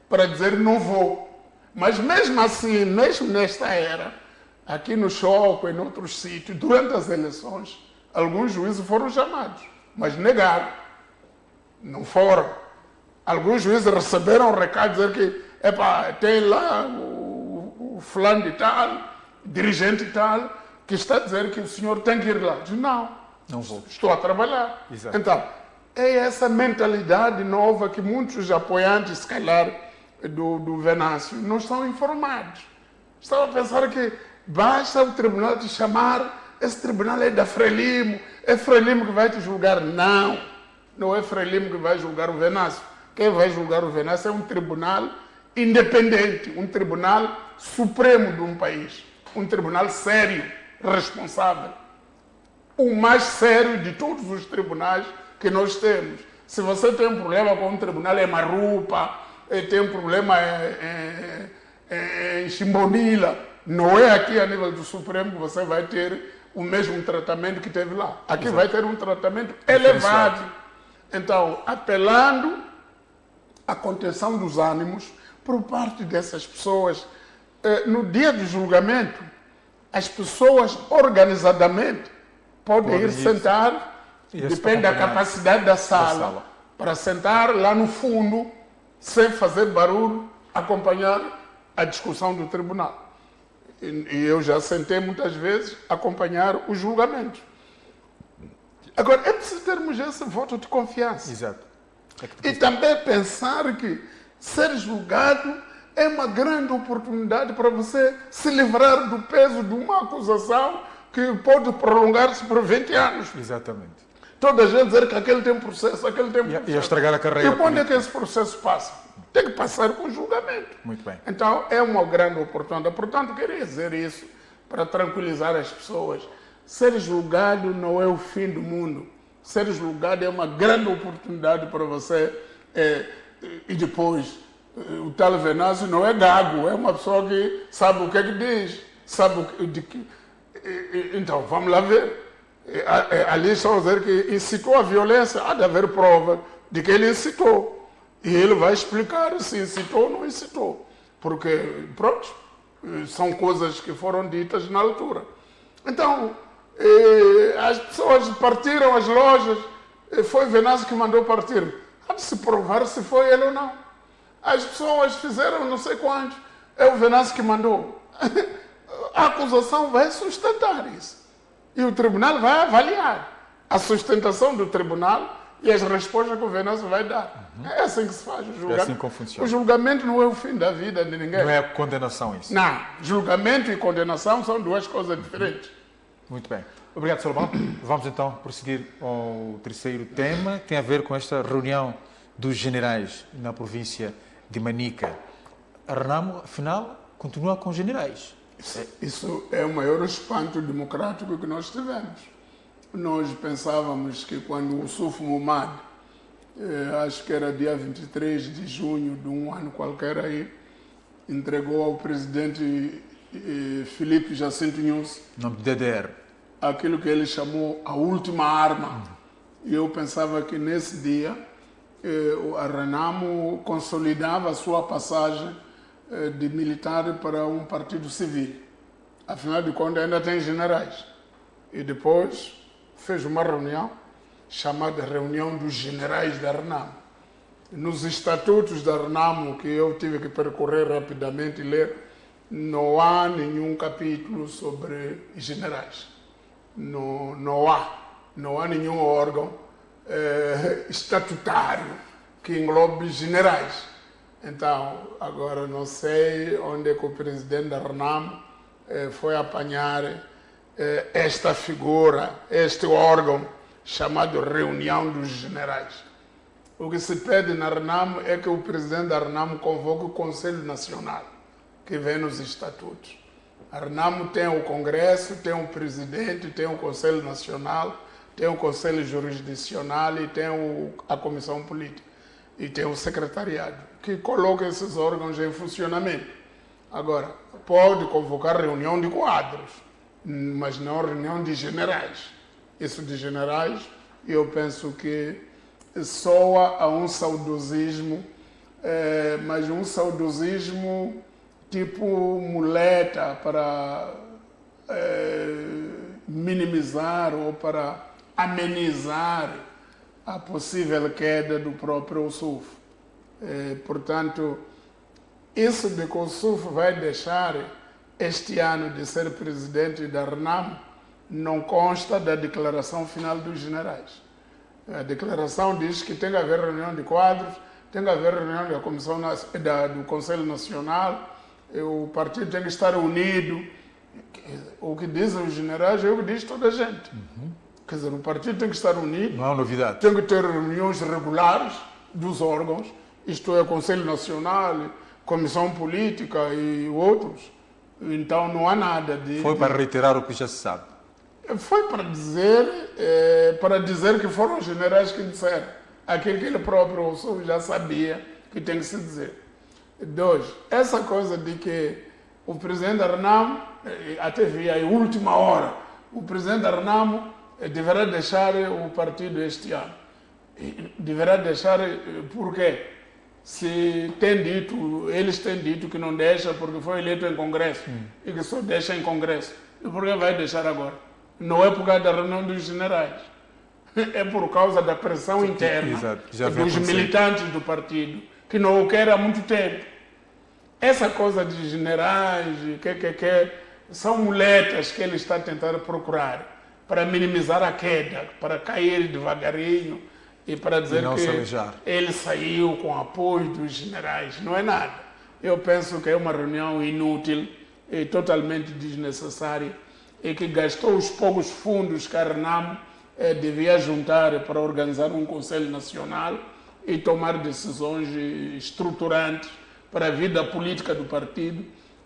[SPEAKER 2] para dizer não vou. Mas mesmo assim, mesmo nesta era, aqui no Choco e em outros sítios, durante as eleições, alguns juízes foram chamados, mas negaram. Não foram. Alguns juízes receberam um recado dizer que tem lá o fulano de tal, dirigente de tal, que está a dizer que o senhor tem que ir lá. Diz, não vou. Estou a trabalhar. Exato. Então, é essa mentalidade nova que muitos apoiantes, se calhar, do Venâncio, não estão informados. Estão a pensar que basta o tribunal te chamar, esse tribunal é da Frelimo, é Frelimo que vai te julgar. Não é Frelimo que vai julgar o Venâncio. Quem vai julgar o Venâncio é um tribunal independente, um tribunal supremo de um país, um tribunal sério, responsável. O mais sério de todos os tribunais que nós temos. Se você tem um problema com um tribunal em Marupa, tem um problema em Chimbonila, não é aqui a nível do Supremo que você vai ter o mesmo tratamento que teve lá. Aqui vai ter um tratamento elevado. Então, apelando à contenção dos ânimos por parte dessas pessoas, no dia do julgamento, as pessoas organizadamente podem ir sentar, depende da capacidade da sala, para sentar lá no fundo, sem fazer barulho, acompanhar a discussão do tribunal. E eu já sentei muitas vezes acompanhar os julgamentos. Agora, é preciso termos esse voto de confiança.
[SPEAKER 1] Exato.
[SPEAKER 2] E também pensar que ser julgado é uma grande oportunidade para você se livrar do peso de uma acusação que pode prolongar-se por 20 anos.
[SPEAKER 1] Exatamente.
[SPEAKER 2] Toda a gente dizer que aquele tem processo, aquele tem processo.
[SPEAKER 1] E estragar a carreira.
[SPEAKER 2] E quando é que esse processo passa? Tem que passar com julgamento.
[SPEAKER 1] Muito bem.
[SPEAKER 2] Então, é uma grande oportunidade. Portanto, queria dizer isso para tranquilizar as pessoas. Ser julgado não é o fim do mundo. Ser julgado é uma grande oportunidade para você. E depois, o tal Venâncio não é gago, é uma pessoa que sabe o que é que diz, sabe de que. Então, vamos lá ver. Ali só dizer que incitou a violência, há de haver prova de que ele incitou. E ele vai explicar se incitou ou não incitou. Porque, pronto, são coisas que foram ditas na altura. Então, as pessoas partiram as lojas, foi Venâncio que mandou partir. Há de se provar se foi ele ou não. As pessoas fizeram não sei quantos, é o Venâncio que mandou. A acusação vai sustentar isso. E o tribunal vai avaliar a sustentação do tribunal e as respostas que o Venâncio vai dar. É assim que se faz o julgamento.
[SPEAKER 1] É assim como funciona.
[SPEAKER 2] O julgamento não é o fim da vida de ninguém.
[SPEAKER 1] Não é condenação isso.
[SPEAKER 2] Não. Julgamento e condenação são duas coisas diferentes.
[SPEAKER 1] Muito bem. Obrigado, Salomão. Vamos então prosseguir ao terceiro tema, que tem a ver com esta reunião dos generais na província de Manica. A Renamo, afinal, continua com generais.
[SPEAKER 2] Isso é o maior espanto democrático que nós tivemos. Nós pensávamos que quando o Suf Momad, acho que era dia 23 de junho de um ano qualquer aí, entregou ao presidente Filipe Jacinto Nunes,
[SPEAKER 1] nome de DDR,
[SPEAKER 2] aquilo que ele chamou a última arma. E eu pensava que nesse dia a Renamo consolidava a sua passagem de militar para um partido civil. Afinal de contas, ainda tem generais. E depois fez uma reunião chamada Reunião dos Generais da Renamo. Nos estatutos da Renamo, que eu tive que percorrer rapidamente e ler, não há nenhum capítulo sobre generais. Não há nenhum órgão estatutário que englobe generais. Então, agora não sei onde é que o presidente da Renamo foi apanhar esta figura, este órgão chamado Reunião dos Generais. O que se pede na Renamo é que o presidente da Renamo convoque o Conselho Nacional, que vem nos estatutos. A Renamo tem o Congresso, tem o presidente, tem o Conselho Nacional, tem o Conselho Jurisdicional e tem a Comissão Política. E tem o secretariado, que coloca esses órgãos em funcionamento. Agora, pode convocar reunião de quadros, mas não reunião de generais. Isso de generais, eu penso que soa a um saudosismo, mas um saudosismo tipo muleta para minimizar ou para amenizar a possível queda do próprio SUF. Portanto, isso de que o SUF vai deixar este ano de ser presidente da Renamo não consta da declaração final dos generais. A declaração diz que tem que haver reunião de quadros, tem que haver reunião da Comissão do Conselho Nacional, o partido tem que estar unido. O que dizem os generais é o que diz toda a gente. Quer dizer, o partido tem que estar unido.
[SPEAKER 1] Não há novidade.
[SPEAKER 2] Tem que ter reuniões regulares dos órgãos, isto é, Conselho Nacional, Comissão Política e outros. Então não há nada de...
[SPEAKER 1] Foi para reiterar o que já se sabe.
[SPEAKER 2] Foi para dizer que foram os generais que disseram aquilo que ele próprio já sabia que tem que se dizer. 2. Essa coisa de que o presidente da Renamo, até vi aí, última hora, o presidente da Renamo deverá deixar o partido este ano. Deverá deixar, porque se tem dito, eles têm dito que não deixa porque foi eleito em Congresso e que só deixa em Congresso. E por que vai deixar agora? Não é por causa da reunião dos generais. É por causa da pressão interna dos militantes do partido, que não o querem há muito tempo. Essa coisa de generais, são muletas que ele está a tentar procurar para minimizar a queda, para cair devagarinho e para dizer que ele saiu com apoio dos generais. Não é nada. Eu penso que é uma reunião inútil e totalmente desnecessária e que gastou os poucos fundos que a Renamo devia juntar para organizar um Conselho Nacional e tomar decisões estruturantes para a vida política do partido,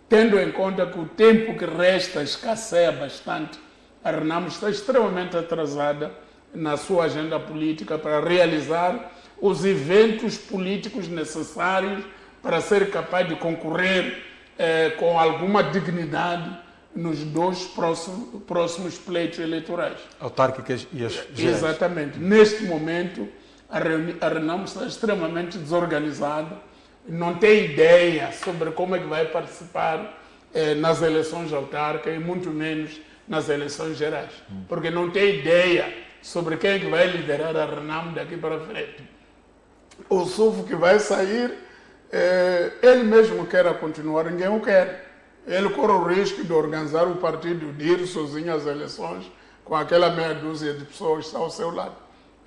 [SPEAKER 2] tendo em conta que o tempo que resta escasseia bastante. A Renamo está extremamente atrasada na sua agenda política para realizar os eventos políticos necessários para ser capaz de concorrer com alguma dignidade nos 2 próximos pleitos eleitorais.
[SPEAKER 1] Autárquicas e as gerais.
[SPEAKER 2] Exatamente. Neste momento, a Renamo está extremamente desorganizada, não tem ideia sobre como é que vai participar nas eleições autárquicas e muito menos nas eleições gerais, porque não tem ideia sobre quem é que vai liderar a Renamo daqui para frente. O SUF que vai sair, ele mesmo quer continuar, ninguém o quer. Ele corre o risco de organizar o partido, de ir sozinho às eleições, com aquela meia dúzia de pessoas que estão ao seu lado.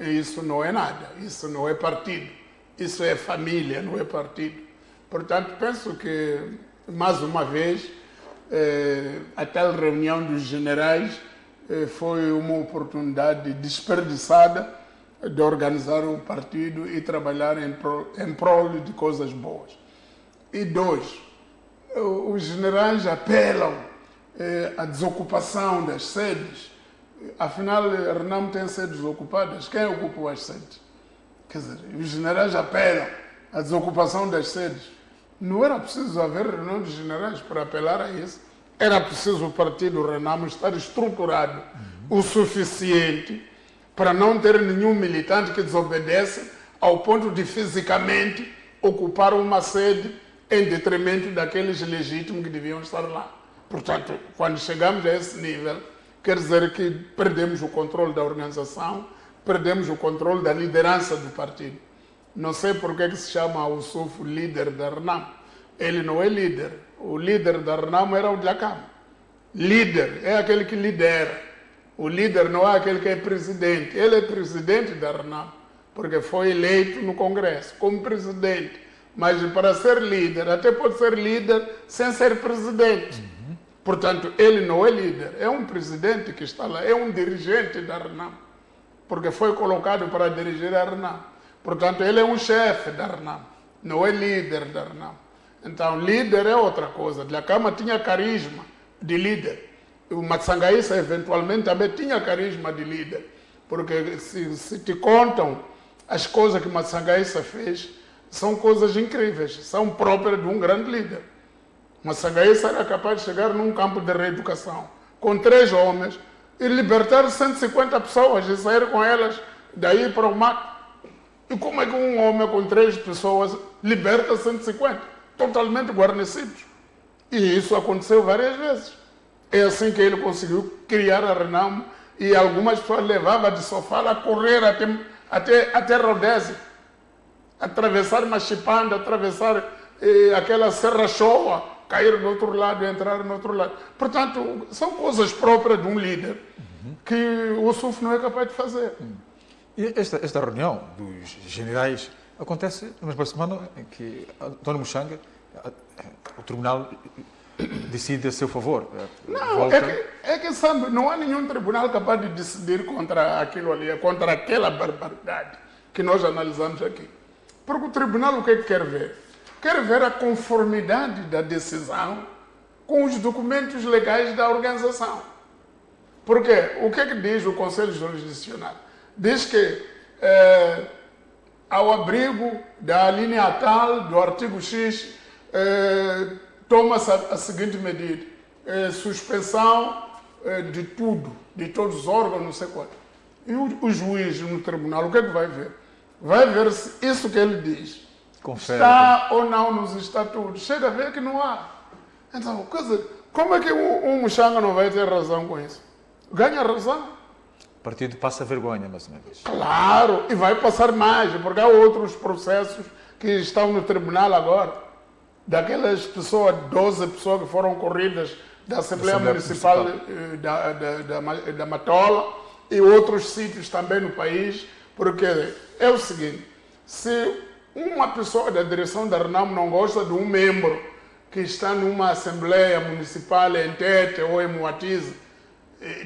[SPEAKER 2] E isso não é nada, isso não é partido, isso é família, não é partido. Portanto, penso que, mais uma vez, a tal reunião dos generais foi uma oportunidade desperdiçada de organizar o partido e trabalhar em prol de coisas boas. E 2, os generais apelam à desocupação das sedes. Afinal, a Renamo tem sedes ocupadas. Quem ocupou as sedes? Quer dizer, os generais apelam à desocupação das sedes. Não era preciso haver reunião de generais para apelar a isso. Era preciso o partido Renamo estar estruturado o suficiente para não ter nenhum militante que desobedece ao ponto de fisicamente ocupar uma sede em detrimento daqueles legítimos que deviam estar lá. Portanto, quando chegamos a esse nível, quer dizer que perdemos o controle da organização, perdemos o controle da liderança do partido. Não sei por que se chama o SUF líder da Renamo. Ele não é líder. O líder da Renamo era o Dlacama. Líder é aquele que lidera. O líder não é aquele que é presidente. Ele é presidente da Renamo, porque foi eleito no Congresso como presidente. Mas para ser líder, até pode ser líder sem ser presidente. Portanto, ele não é líder. É um presidente que está lá. É um dirigente da Renamo, porque foi colocado para dirigir a Renamo. Portanto, ele é um chefe da Renamo, não é líder da Renamo. Então, líder é outra coisa. Dlacama tinha carisma de líder. O Matsangaíça, eventualmente, também tinha carisma de líder. Porque se te contam as coisas que Matsangaíça fez, são coisas incríveis, são próprias de um grande líder. Matsangaíça era capaz de chegar num campo de reeducação com 3 homens e libertar 150 pessoas e sair com elas daí para o mato. E como é que um homem com 3 pessoas liberta 150? Totalmente guarnecidos. E isso aconteceu várias vezes. É assim que ele conseguiu criar a Renamo e algumas pessoas levavam de Sofala a correr até Rodésia, atravessar Machipanda, atravessar aquela Serra Shoa, cair do outro lado e entrar no outro lado. Portanto, são coisas próprias de um líder que o SUF não é capaz de fazer.
[SPEAKER 1] E esta reunião dos generais acontece na mesma semana em que António Muxanga, o tribunal decide a seu favor.
[SPEAKER 2] Não, é que sabe, não há nenhum tribunal capaz de decidir contra aquilo ali, contra aquela barbaridade que nós analisamos aqui. Porque o tribunal o que quer ver? Quer ver a conformidade da decisão com os documentos legais da organização. Porque o que diz o Conselho Jurisdicional? Diz que ao abrigo da linha tal do artigo X, toma-se a seguinte medida: suspensão de tudo, de todos os órgãos, não sei quanto. E o juiz no tribunal, o que vai ver? vai ver se isso que ele diz está ou não nos estatutos. Chega a ver que não há. Então, como é que um Muxanga não vai ter razão com isso? Ganha razão.
[SPEAKER 1] O partido passa vergonha, mais uma vez.
[SPEAKER 2] Claro, e vai passar mais, porque há outros processos que estão no tribunal agora. Daquelas pessoas, 12 pessoas que foram corridas da Assembleia Municipal da Matola e outros sítios também no país, porque é o seguinte, se uma pessoa da direção da Renamo não gosta de um membro que está numa Assembleia Municipal em Tete ou em Moatize,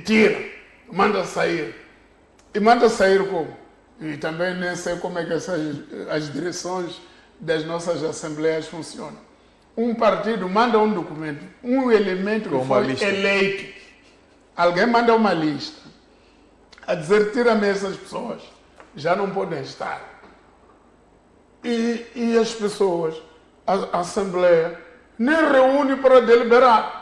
[SPEAKER 2] tira, manda sair. E manda sair como? E também nem sei como é que as direções das nossas assembleias funcionam. Um partido manda um documento, um elemento que foi eleito. Alguém manda uma lista a dizer, tira-me essas pessoas, já não podem estar. E as pessoas, a Assembleia, nem reúne para deliberar.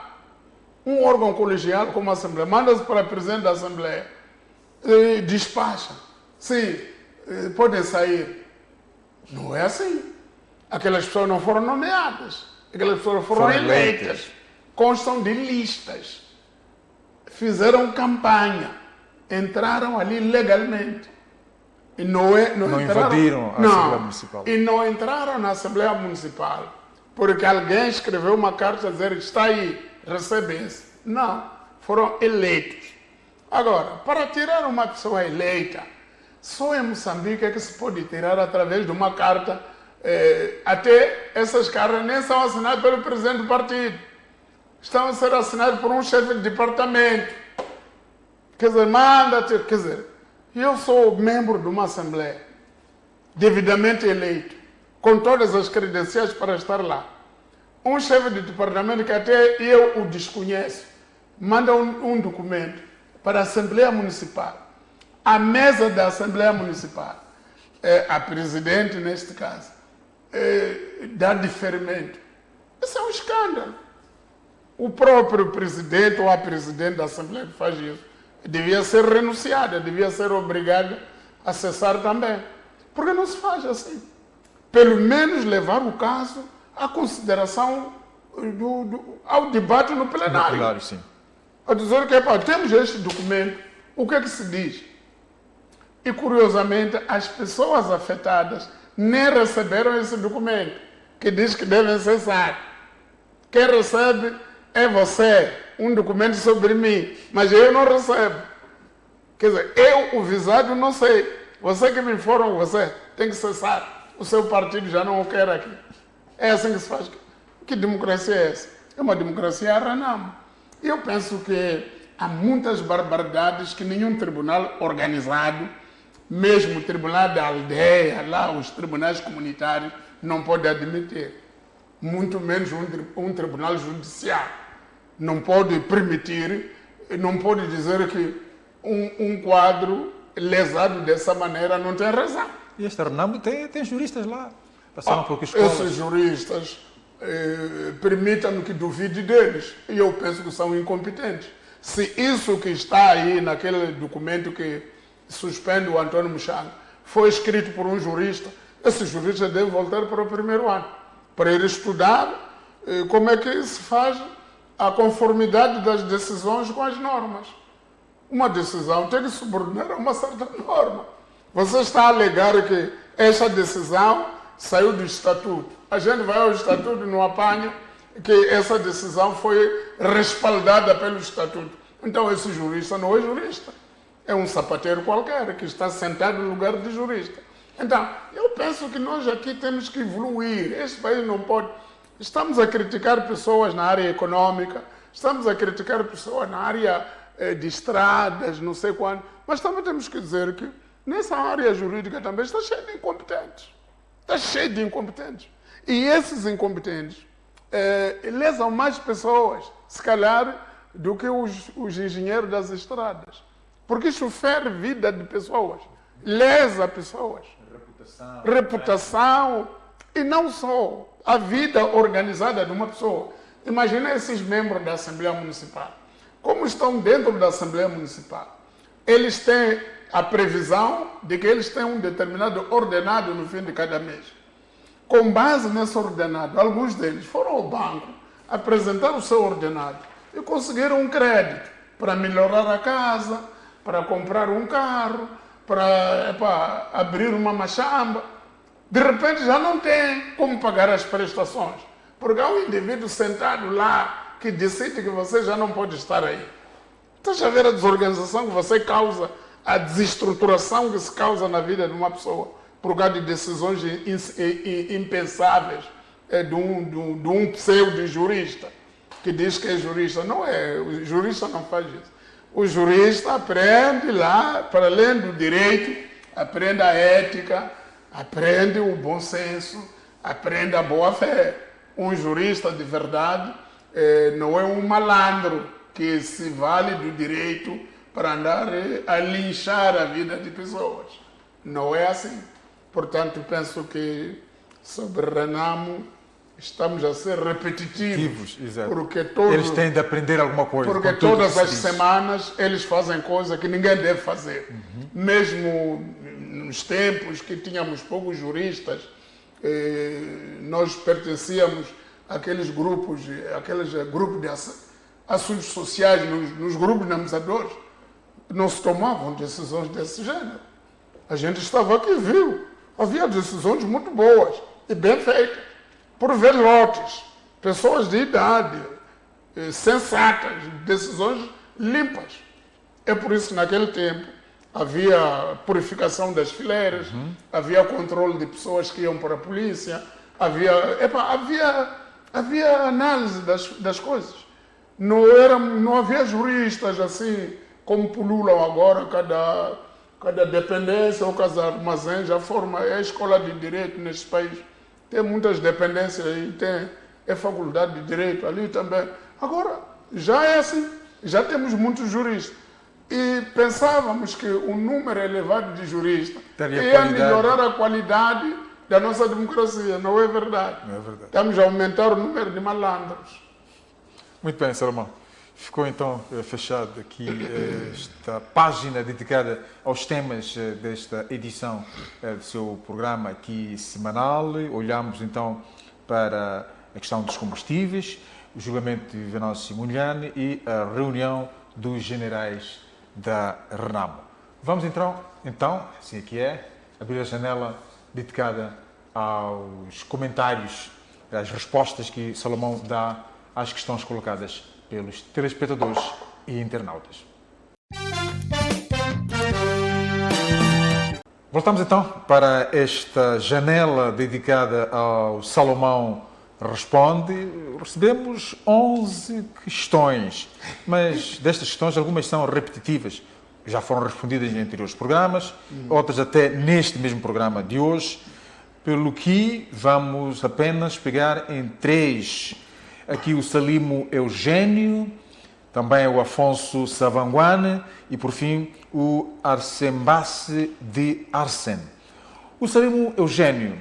[SPEAKER 2] Um órgão colegial como a Assembleia, manda-se para o presidente da Assembleia, e despacha. Sim, podem sair. Não é assim. Aquelas pessoas não foram nomeadas. Aquelas pessoas foram eleitas. Constam de listas. Fizeram campanha. Entraram ali legalmente. E não
[SPEAKER 1] invadiram a Assembleia Municipal.
[SPEAKER 2] E não entraram na Assembleia Municipal porque alguém escreveu uma carta a dizer que está aí, recebe-se. Não, foram eleitos. Agora, para tirar uma pessoa eleita, só em Moçambique é que se pode tirar através de uma carta. Até essas cartas nem são assinadas pelo presidente do partido. Estão a ser assinadas por um chefe de departamento. Quer dizer, quer dizer, eu sou membro de uma Assembleia, devidamente eleito, com todas as credenciais para estar lá. Um chefe de departamento que até eu o desconheço, manda um documento para a Assembleia Municipal. A mesa da Assembleia Municipal, a presidente neste caso, dá deferimento. Isso é um escândalo. O próprio presidente ou a presidente da Assembleia que faz isso devia ser renunciada, devia ser obrigada a cessar também. Porque não se faz assim. Pelo menos levar o caso à consideração ao debate no plenário.
[SPEAKER 1] Claro, sim.
[SPEAKER 2] A dizer que, temos este documento, o que é que se diz? E, curiosamente, as pessoas afetadas nem receberam esse documento, que diz que devem cessar. Quem recebe é você, um documento sobre mim, mas eu não recebo. Quer dizer, eu, o visado, não sei. Você que me informa, você tem que cessar. O seu partido já não o quer aqui. É assim que se faz. Que democracia é essa? É uma democracia a Renamo. E eu penso que há muitas barbaridades que nenhum tribunal organizado, mesmo o tribunal da aldeia, lá os tribunais comunitários, não pode admitir. Muito menos um tribunal judicial. Não pode permitir, não pode dizer que um quadro lesado dessa maneira não tem razão.
[SPEAKER 1] E esta Renamo tem juristas lá. Passaram por escolas.
[SPEAKER 2] Esses juristas, permitam-me que duvide deles. E eu penso que são incompetentes. Se isso que está aí naquele documento que suspende o Antônio Muxanga foi escrito por um jurista, esse jurista deve voltar para o primeiro ano, para ir estudar como é que se faz a conformidade das decisões com as normas. Uma decisão tem que subordinar a uma certa norma. Você está a alegar que essa decisão saiu do estatuto. A gente vai ao estatuto e não apanha que essa decisão foi respaldada pelo estatuto. Então esse jurista não é jurista. É um sapateiro qualquer que está sentado no lugar de jurista. Então, eu penso que nós aqui temos que evoluir. Este país não pode... Estamos a criticar pessoas na área econômica, estamos a criticar pessoas na área de estradas, não sei quando, mas também temos que dizer que nessa área jurídica também está cheio de incompetentes. Está cheio de incompetentes. E esses incompetentes lesam mais pessoas, se calhar, do que os engenheiros das estradas. Porque isso fere vida de pessoas, lesa pessoas. Reputação. E não só a vida organizada de uma pessoa. Imagina esses membros da Assembleia Municipal. Como estão dentro da Assembleia Municipal? Eles têm a previsão de que eles têm um determinado ordenado no fim de cada mês. Com base nesse ordenado, alguns deles foram ao banco, apresentaram o seu ordenado e conseguiram um crédito para melhorar a casa, para comprar um carro, para abrir uma machamba. De repente já não tem como pagar as prestações, porque há um indivíduo sentado lá que decide que você já não pode estar aí. Então já vê a desorganização que você causa, a desestruturação que se causa na vida de uma pessoa por causa de decisões impensáveis de um pseudo-jurista que diz que é jurista. Não é, o jurista não faz isso. O jurista aprende lá, para além do direito, aprende a ética, aprende o bom senso, aprende a boa-fé. Um jurista de verdade não é um malandro que se vale do direito para andar a linchar a vida de pessoas. Não é assim. Portanto, penso que sobre Renamo estamos a ser repetitivos.
[SPEAKER 1] Exato.
[SPEAKER 2] Porque
[SPEAKER 1] eles têm de aprender alguma coisa.
[SPEAKER 2] Porque todas as semanas eles fazem coisa que ninguém deve fazer. Mesmo nos tempos que tínhamos poucos juristas, nós pertencíamos àqueles grupos de assuntos sociais, nos grupos de ameaçadores, não se tomavam decisões desse gênero. A gente estava aqui e viu. Havia decisões muito boas e bem feitas, por velhotes, pessoas de idade, sensatas, decisões limpas. É por isso que naquele tempo havia purificação das fileiras, havia controle de pessoas que iam para a polícia, havia análise das coisas. Não havia juristas assim como pululam agora, cada dependência ou cada armazém já forma, é a escola de direito neste país. Tem muitas dependências e é faculdade de direito ali também. Agora, já é assim, já temos muitos juristas. E pensávamos que o número elevado de juristas ia melhorar a qualidade da nossa democracia. Não é verdade.
[SPEAKER 1] Não é verdade.
[SPEAKER 2] Estamos a aumentar o número de malandros.
[SPEAKER 1] Muito bem, Salomão. Ficou então fechado aqui esta página dedicada aos temas desta edição do seu programa aqui semanal. Olhamos então para a questão dos combustíveis, o julgamento de Venâncio Simonyan e a reunião dos generais da Renamo. Vamos então, assim aqui é, abrir a janela dedicada aos comentários, às respostas que Salomão dá às questões colocadas pelos telespectadores e internautas. Voltamos então para esta janela dedicada ao Salomão Responde. Recebemos 11 questões, mas destas questões algumas são repetitivas, já foram respondidas em anteriores programas, outras até neste mesmo programa de hoje, pelo que vamos apenas pegar em 3. Aqui o Salimo Eugênio, também o Afonso Savanguane e, por fim, o Arsembace de Arsen. O Salimo Eugênio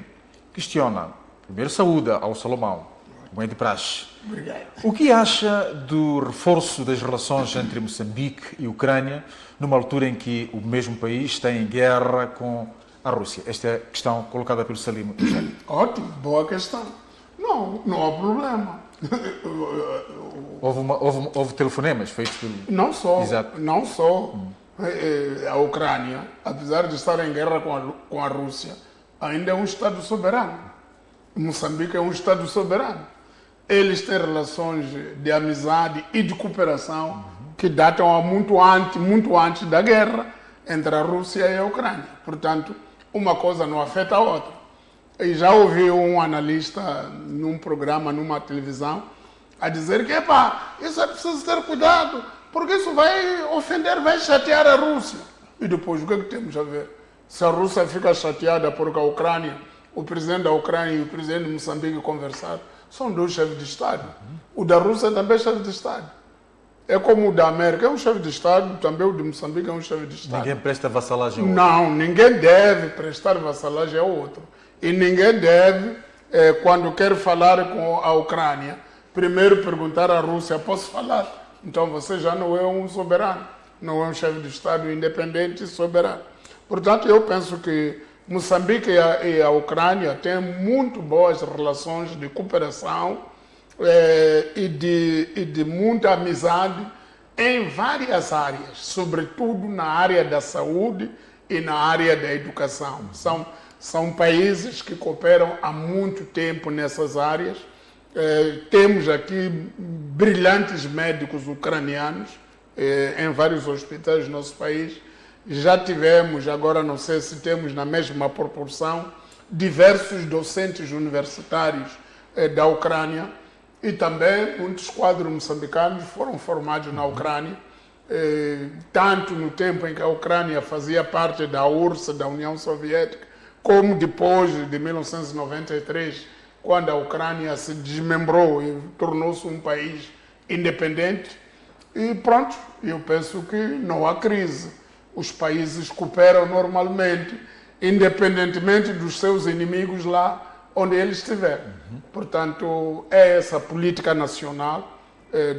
[SPEAKER 1] questiona, primeiro saúda ao Salomão, bem de praxe.
[SPEAKER 2] Obrigado.
[SPEAKER 1] O que acha do reforço das relações entre Moçambique e Ucrânia, numa altura em que o mesmo país está em guerra com a Rússia? Esta é a questão colocada pelo Salimo Eugênio.
[SPEAKER 2] Ótimo, boa questão. Não há problema.
[SPEAKER 1] Houve telefonemas feitos pelo...
[SPEAKER 2] Não só.
[SPEAKER 1] Exato.
[SPEAKER 2] Não só. A Ucrânia, apesar de estar em guerra com a Rússia, ainda é um Estado soberano. Moçambique é um Estado soberano. Eles têm relações de amizade e de cooperação que datam a muito antes da guerra entre a Rússia e a Ucrânia. Portanto, uma coisa não afeta a outra. E já ouvi um analista num programa, numa televisão, a dizer que, isso é preciso ter cuidado, porque isso vai ofender, vai chatear a Rússia. E depois, o que é que temos a ver? Se a Rússia fica chateada porque a Ucrânia, o presidente da Ucrânia e o presidente de Moçambique conversaram, são dois chefes de Estado. O da Rússia também é chefe de Estado. É como o da América, é um chefe de Estado, também o de Moçambique é um chefe de Estado.
[SPEAKER 1] Ninguém presta vassalagem ao outro.
[SPEAKER 2] Não, ninguém deve prestar vassalagem ao outro. E ninguém deve, quando quer falar com a Ucrânia, primeiro perguntar à Rússia, posso falar? Então você já não é um soberano. não é um chefe de Estado independente e soberano. Portanto, eu penso que Moçambique e a Ucrânia têm muito boas relações de cooperação e de muita amizade em várias áreas, sobretudo na área da saúde e na área da educação. São países que cooperam há muito tempo nessas áreas. Temos aqui brilhantes médicos ucranianos em vários hospitais do nosso país. Já tivemos, agora não sei se temos na mesma proporção, diversos docentes universitários da Ucrânia e também muitos quadros moçambicanos foram formados na Ucrânia, tanto no tempo em que a Ucrânia fazia parte da URSS, da União Soviética, como depois de 1993, quando a Ucrânia se desmembrou e tornou-se um país independente. E pronto, eu penso que não há crise. Os países cooperam normalmente, independentemente dos seus inimigos lá onde eles estiverem. Portanto, é essa política nacional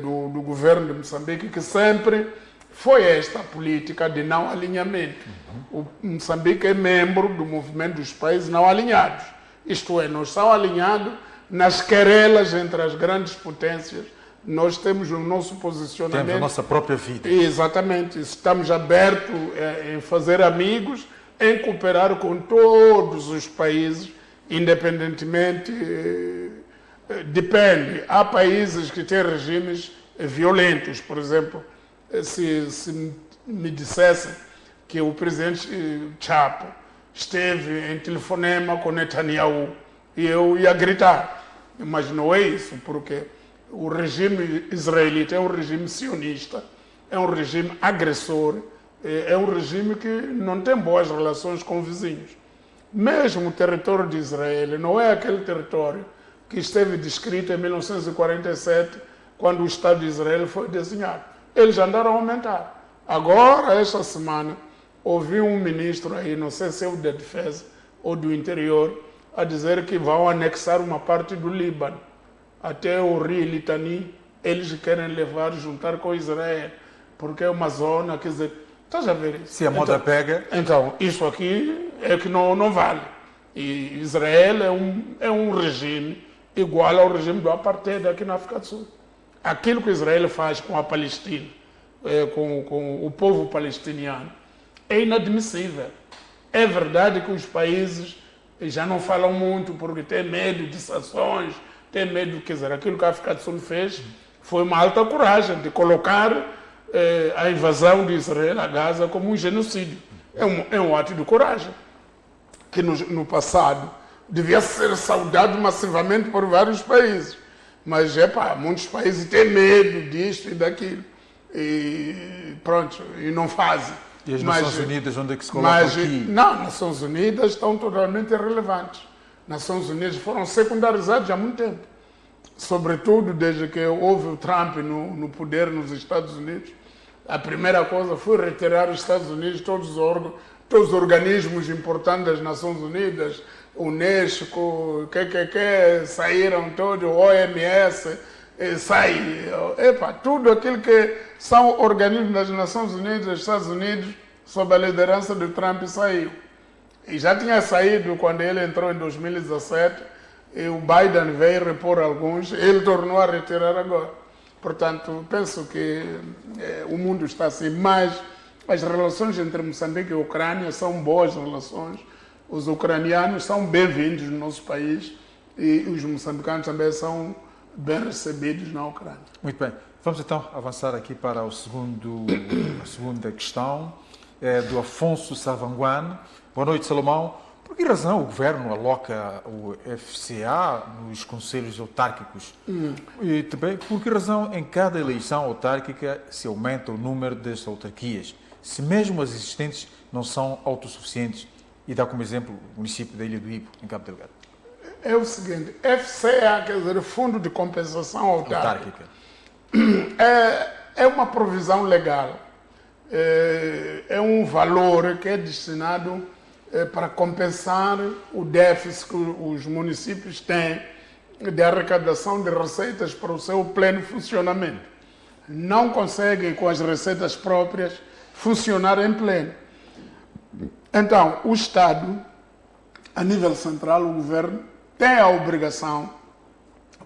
[SPEAKER 2] do governo de Moçambique que sempre foi esta política de não alinhamento. O Moçambique é membro do movimento dos países não alinhados. Isto é, nós estamos alinhados nas querelas entre as grandes potências. Nós temos o nosso posicionamento.
[SPEAKER 1] Temos a nossa própria vida.
[SPEAKER 2] Exatamente. Estamos abertos em fazer amigos, em cooperar com todos os países, independentemente. Depende. Há países que têm regimes violentos. Por exemplo, se me dissessem que o presidente Chapo esteve em telefonema com Netanyahu, e eu ia gritar. Mas não é isso, porque o regime israelita é um regime sionista, é um regime agressor, é um regime que não tem boas relações com vizinhos. Mesmo o território de Israel não é aquele território que esteve descrito em 1947, quando o Estado de Israel foi desenhado. Eles andaram a aumentar. Agora, esta semana, ouvi um ministro aí, não sei se é o da Defesa ou do Interior, a dizer que vão anexar uma parte do Líbano. Até o rio Litani, eles querem levar, juntar com Israel, porque é uma zona, quer dizer, estás a ver isso?
[SPEAKER 1] Se a moda pega...
[SPEAKER 2] Então, isso aqui é que não vale. E Israel é um regime igual ao regime do apartheid aqui na África do Sul. Aquilo que Israel faz com a Palestina, com o povo palestiniano, é inadmissível. É verdade que os países já não falam muito porque têm medo de sanções, têm medo, quer dizer, aquilo que a África do Sul fez foi uma alta coragem de colocar a invasão de Israel a Gaza como um genocídio. É um ato de coragem que no passado devia ser saudado massivamente por vários países. Mas, muitos países têm medo disto e daquilo. E pronto, e não fazem.
[SPEAKER 1] E as Nações Unidas, onde é que se colocam aqui?
[SPEAKER 2] Não, as Nações Unidas estão totalmente irrelevantes. Nações Unidas foram secundarizadas há muito tempo. Sobretudo desde que houve o Trump no poder nos Estados Unidos. A primeira coisa foi retirar os Estados Unidos, todos os organismos importantes das Nações Unidas, Unesco, saíram todos, OMS, tudo aquilo que são organismos das Nações Unidas, dos Estados Unidos, sob a liderança do Trump, saiu. E já tinha saído quando ele entrou em 2017, e o Biden veio repor alguns, ele tornou a retirar agora. Portanto, penso que o mundo está assim, mas as relações entre Moçambique e Ucrânia são boas relações. Os ucranianos são bem-vindos no nosso país e os moçambicanos também são bem recebidos na Ucrânia.
[SPEAKER 1] Muito bem. Vamos então avançar aqui para a segunda questão, do Afonso Savanguane. Boa noite, Salomão. Por que razão o Governo aloca o FCA nos conselhos autárquicos? E também, por que razão em cada eleição autárquica se aumenta o número das autarquias, se mesmo as existentes não são autossuficientes? E dá como exemplo o município da Ilha do Ibo, em Cabo Delgado.
[SPEAKER 2] É o seguinte, FCA, quer dizer, Fundo de Compensação Autárquica. É uma provisão legal. É um valor que é destinado para compensar o déficit que os municípios têm de arrecadação de receitas para o seu pleno funcionamento. Não conseguem, com as receitas próprias, funcionar em pleno. Então, o Estado, a nível central, o governo, tem a obrigação,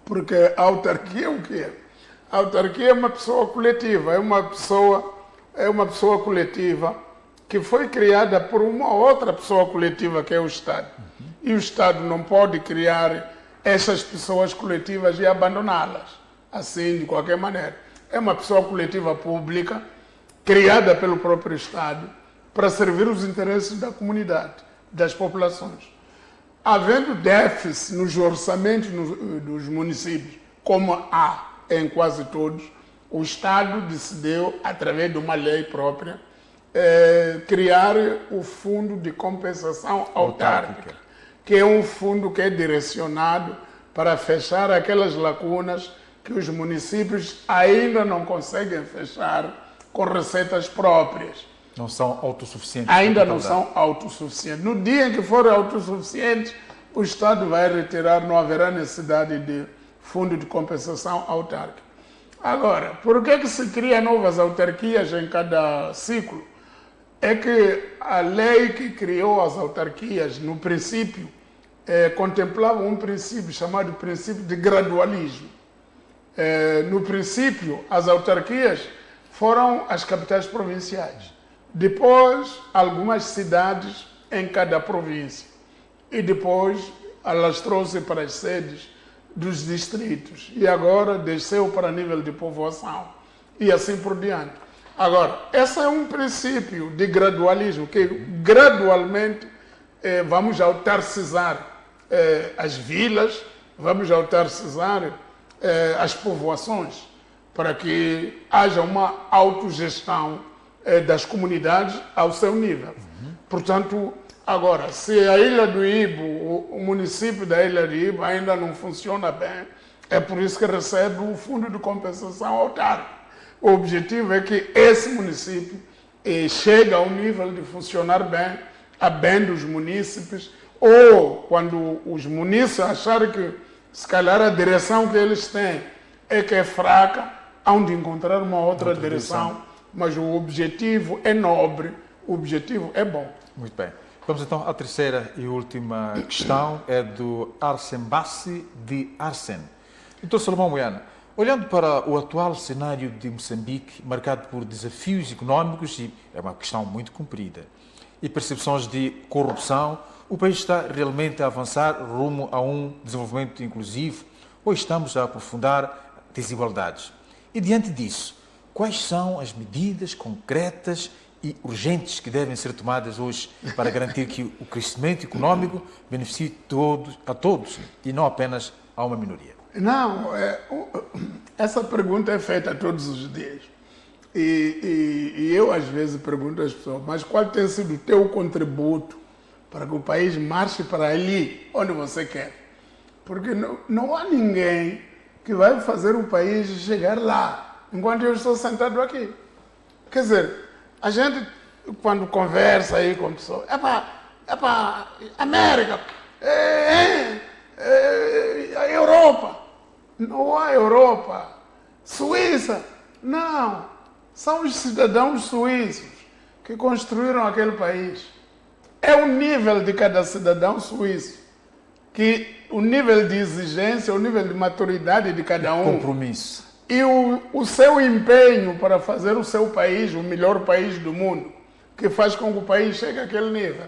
[SPEAKER 2] porque a autarquia o que é? A autarquia é uma pessoa coletiva, é uma pessoa coletiva que foi criada por uma outra pessoa coletiva, que é o Estado. E o Estado não pode criar essas pessoas coletivas e abandoná-las, assim, de qualquer maneira. É uma pessoa coletiva pública, criada pelo próprio Estado, para servir os interesses da comunidade, das populações. Havendo déficit nos orçamentos dos municípios, como há em quase todos, o Estado decidiu, através de uma lei própria, criar o Fundo de Compensação Autárquica, que é um fundo que é direcionado para fechar aquelas lacunas que os municípios ainda não conseguem fechar com receitas próprias.
[SPEAKER 1] Não são autossuficientes.
[SPEAKER 2] Ainda não são autossuficientes. No dia em que forem autossuficientes, o Estado vai retirar, não haverá necessidade de fundo de compensação autárquica. Agora, por que se cria novas autarquias em cada ciclo? É que a lei que criou as autarquias, no princípio, contemplava um princípio chamado princípio de gradualismo. No princípio, as autarquias foram as capitais provinciais. Depois, algumas cidades em cada província. E depois, alastrou-se para as sedes dos distritos. E agora desceu para nível de povoação. E assim por diante. Agora, esse é um princípio de gradualismo, que gradualmente vamos autarcizar as vilas, vamos autarcizar as povoações, para que haja uma autogestão das comunidades ao seu nível. Portanto, agora, se a Ilha do Ibo, o município da Ilha do Ibo ainda não funciona bem, é por isso que recebe o Fundo de Compensação Autárquica. O objetivo é que esse município chegue ao nível de funcionar bem, a bem dos munícipes, ou quando os munícipes acharem que, se calhar, a direção que eles têm é que é fraca, hão de encontrar uma outra direção. Mas o objetivo é nobre, o objetivo é bom.
[SPEAKER 1] Muito bem. Vamos então à terceira e última questão, é do Arsen Bassi de Arsen. Então, Salomão Moiana, olhando para o atual cenário de Moçambique, marcado por desafios económicos, e é uma questão muito comprida, e percepções de corrupção, o país está realmente a avançar rumo a um desenvolvimento inclusivo ou estamos a aprofundar desigualdades? E diante disso, quais são as medidas concretas e urgentes que devem ser tomadas hoje para garantir que o crescimento económico beneficie a todos e não apenas a uma minoria?
[SPEAKER 2] Não, essa pergunta é feita todos os dias. E eu, às vezes, pergunto às pessoas, mas qual tem sido o teu contributo para que o país marche para ali, onde você quer? Porque não há ninguém que vai fazer o país chegar lá, enquanto eu estou sentado aqui. Quer dizer, a gente, quando conversa aí com pessoas, América, a Europa. Não há Europa. Suíça. Não. São os cidadãos suíços que construíram aquele país. É o nível de cada cidadão suíço, que o nível de exigência, o nível de maturidade de cada um.
[SPEAKER 1] Compromisso.
[SPEAKER 2] E o seu empenho para fazer o seu país o melhor país do mundo, que faz com que o país chegue àquele nível.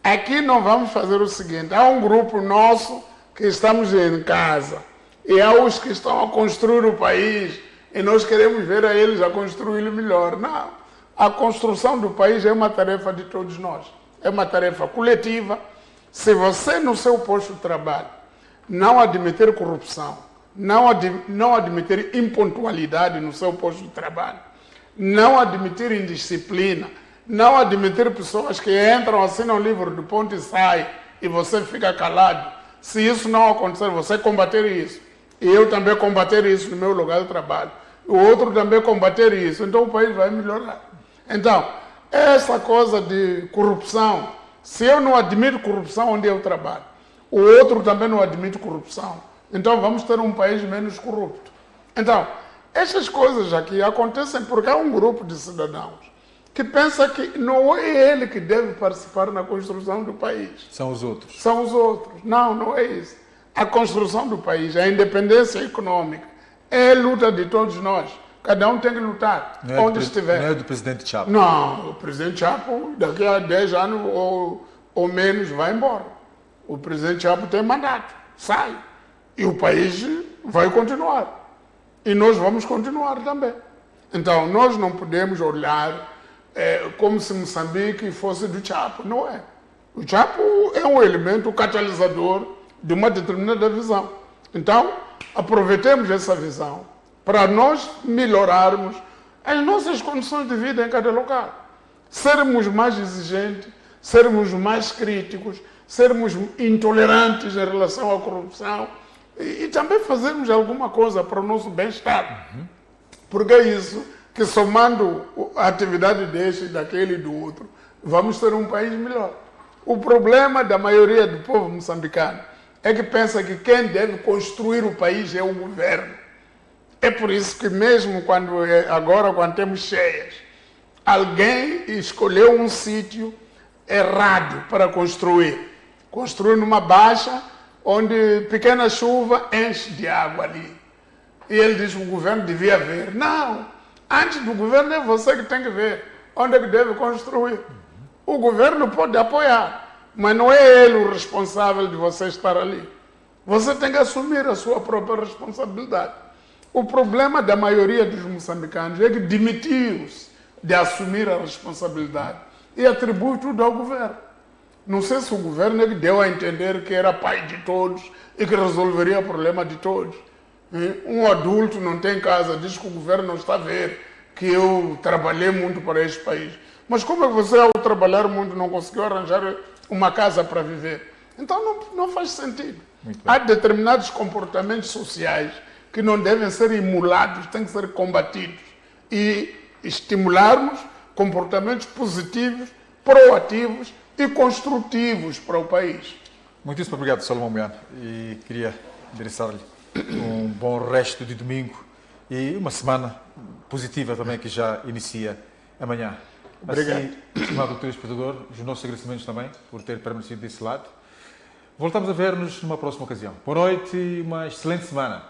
[SPEAKER 2] Aqui não vamos fazer o seguinte, há um grupo nosso que estamos em casa, e há os que estão a construir o país, e nós queremos ver a eles a construí-lo melhor. Não, a construção do país é uma tarefa de todos nós, é uma tarefa coletiva. Se você no seu posto de trabalho não admitir corrupção, não admitir impontualidade no seu posto de trabalho, não admitir indisciplina, não admitir pessoas que entram, assinam um livro do ponto e saem, e você fica calado. Se isso não acontecer, você combater isso, e eu também combater isso no meu lugar de trabalho, o outro também combater isso, então o país vai melhorar. Então, essa coisa de corrupção, se eu não admito corrupção onde eu trabalho, o outro também não admite corrupção, então vamos ter um país menos corrupto. Então, essas coisas aqui acontecem porque há um grupo de cidadãos que pensa que não é ele que deve participar na construção do país.
[SPEAKER 1] São os outros.
[SPEAKER 2] São os outros. Não, não é isso. A construção do país, a independência econômica, é a luta de todos nós. Cada um tem que lutar, onde estiver.
[SPEAKER 1] Não é do presidente Chapo.
[SPEAKER 2] Não, o presidente Chapo, daqui a 10 anos ou menos, vai embora. O presidente Chapo tem mandato, sai. E o país vai continuar. E nós vamos continuar também. Então, nós não podemos olhar como se Moçambique fosse do Chapo. Não é. O Chapo é um elemento catalisador de uma determinada visão. Então, aproveitemos essa visão para nós melhorarmos as nossas condições de vida em cada local. Sermos mais exigentes, sermos mais críticos, sermos intolerantes em relação à corrupção e também fazermos alguma coisa para o nosso bem-estar. Porque é isso que, somando a atividade deste, daquele e do outro, vamos ter um país melhor. O problema da maioria do povo moçambicano é que pensa que quem deve construir o país é o governo. É por isso que mesmo agora, quando temos cheias, alguém escolheu um sítio errado para construir. Construir numa baixa, onde pequena chuva enche de água ali. E ele diz que o governo devia ver. Não! Antes do governo é você que tem que ver onde é que deve construir. O governo pode apoiar, mas não é ele o responsável de você estar ali. Você tem que assumir a sua própria responsabilidade. O problema da maioria dos moçambicanos é que demitiu-se de assumir a responsabilidade e atribui tudo ao governo. Não sei se o governo é que deu a entender que era pai de todos e que resolveria o problema de todos. Um adulto não tem casa, diz que o governo não está a ver que eu trabalhei muito para este país. Mas como é que você, ao trabalhar muito, não conseguiu arranjar uma casa para viver? Então não faz sentido. Há determinados comportamentos sociais que não devem ser emulados, têm que ser combatidos. E estimularmos comportamentos positivos, proativos e construtivos para o país.
[SPEAKER 1] Muitíssimo obrigado, Salomão Moiano. E queria endereçar-lhe um bom resto de domingo e uma semana positiva também que já inicia amanhã.
[SPEAKER 2] Obrigado.
[SPEAKER 1] Assim, estimado telespectador, os nossos agradecimentos também por ter permanecido desse lado. Voltamos a ver-nos numa próxima ocasião. Boa noite e uma excelente semana.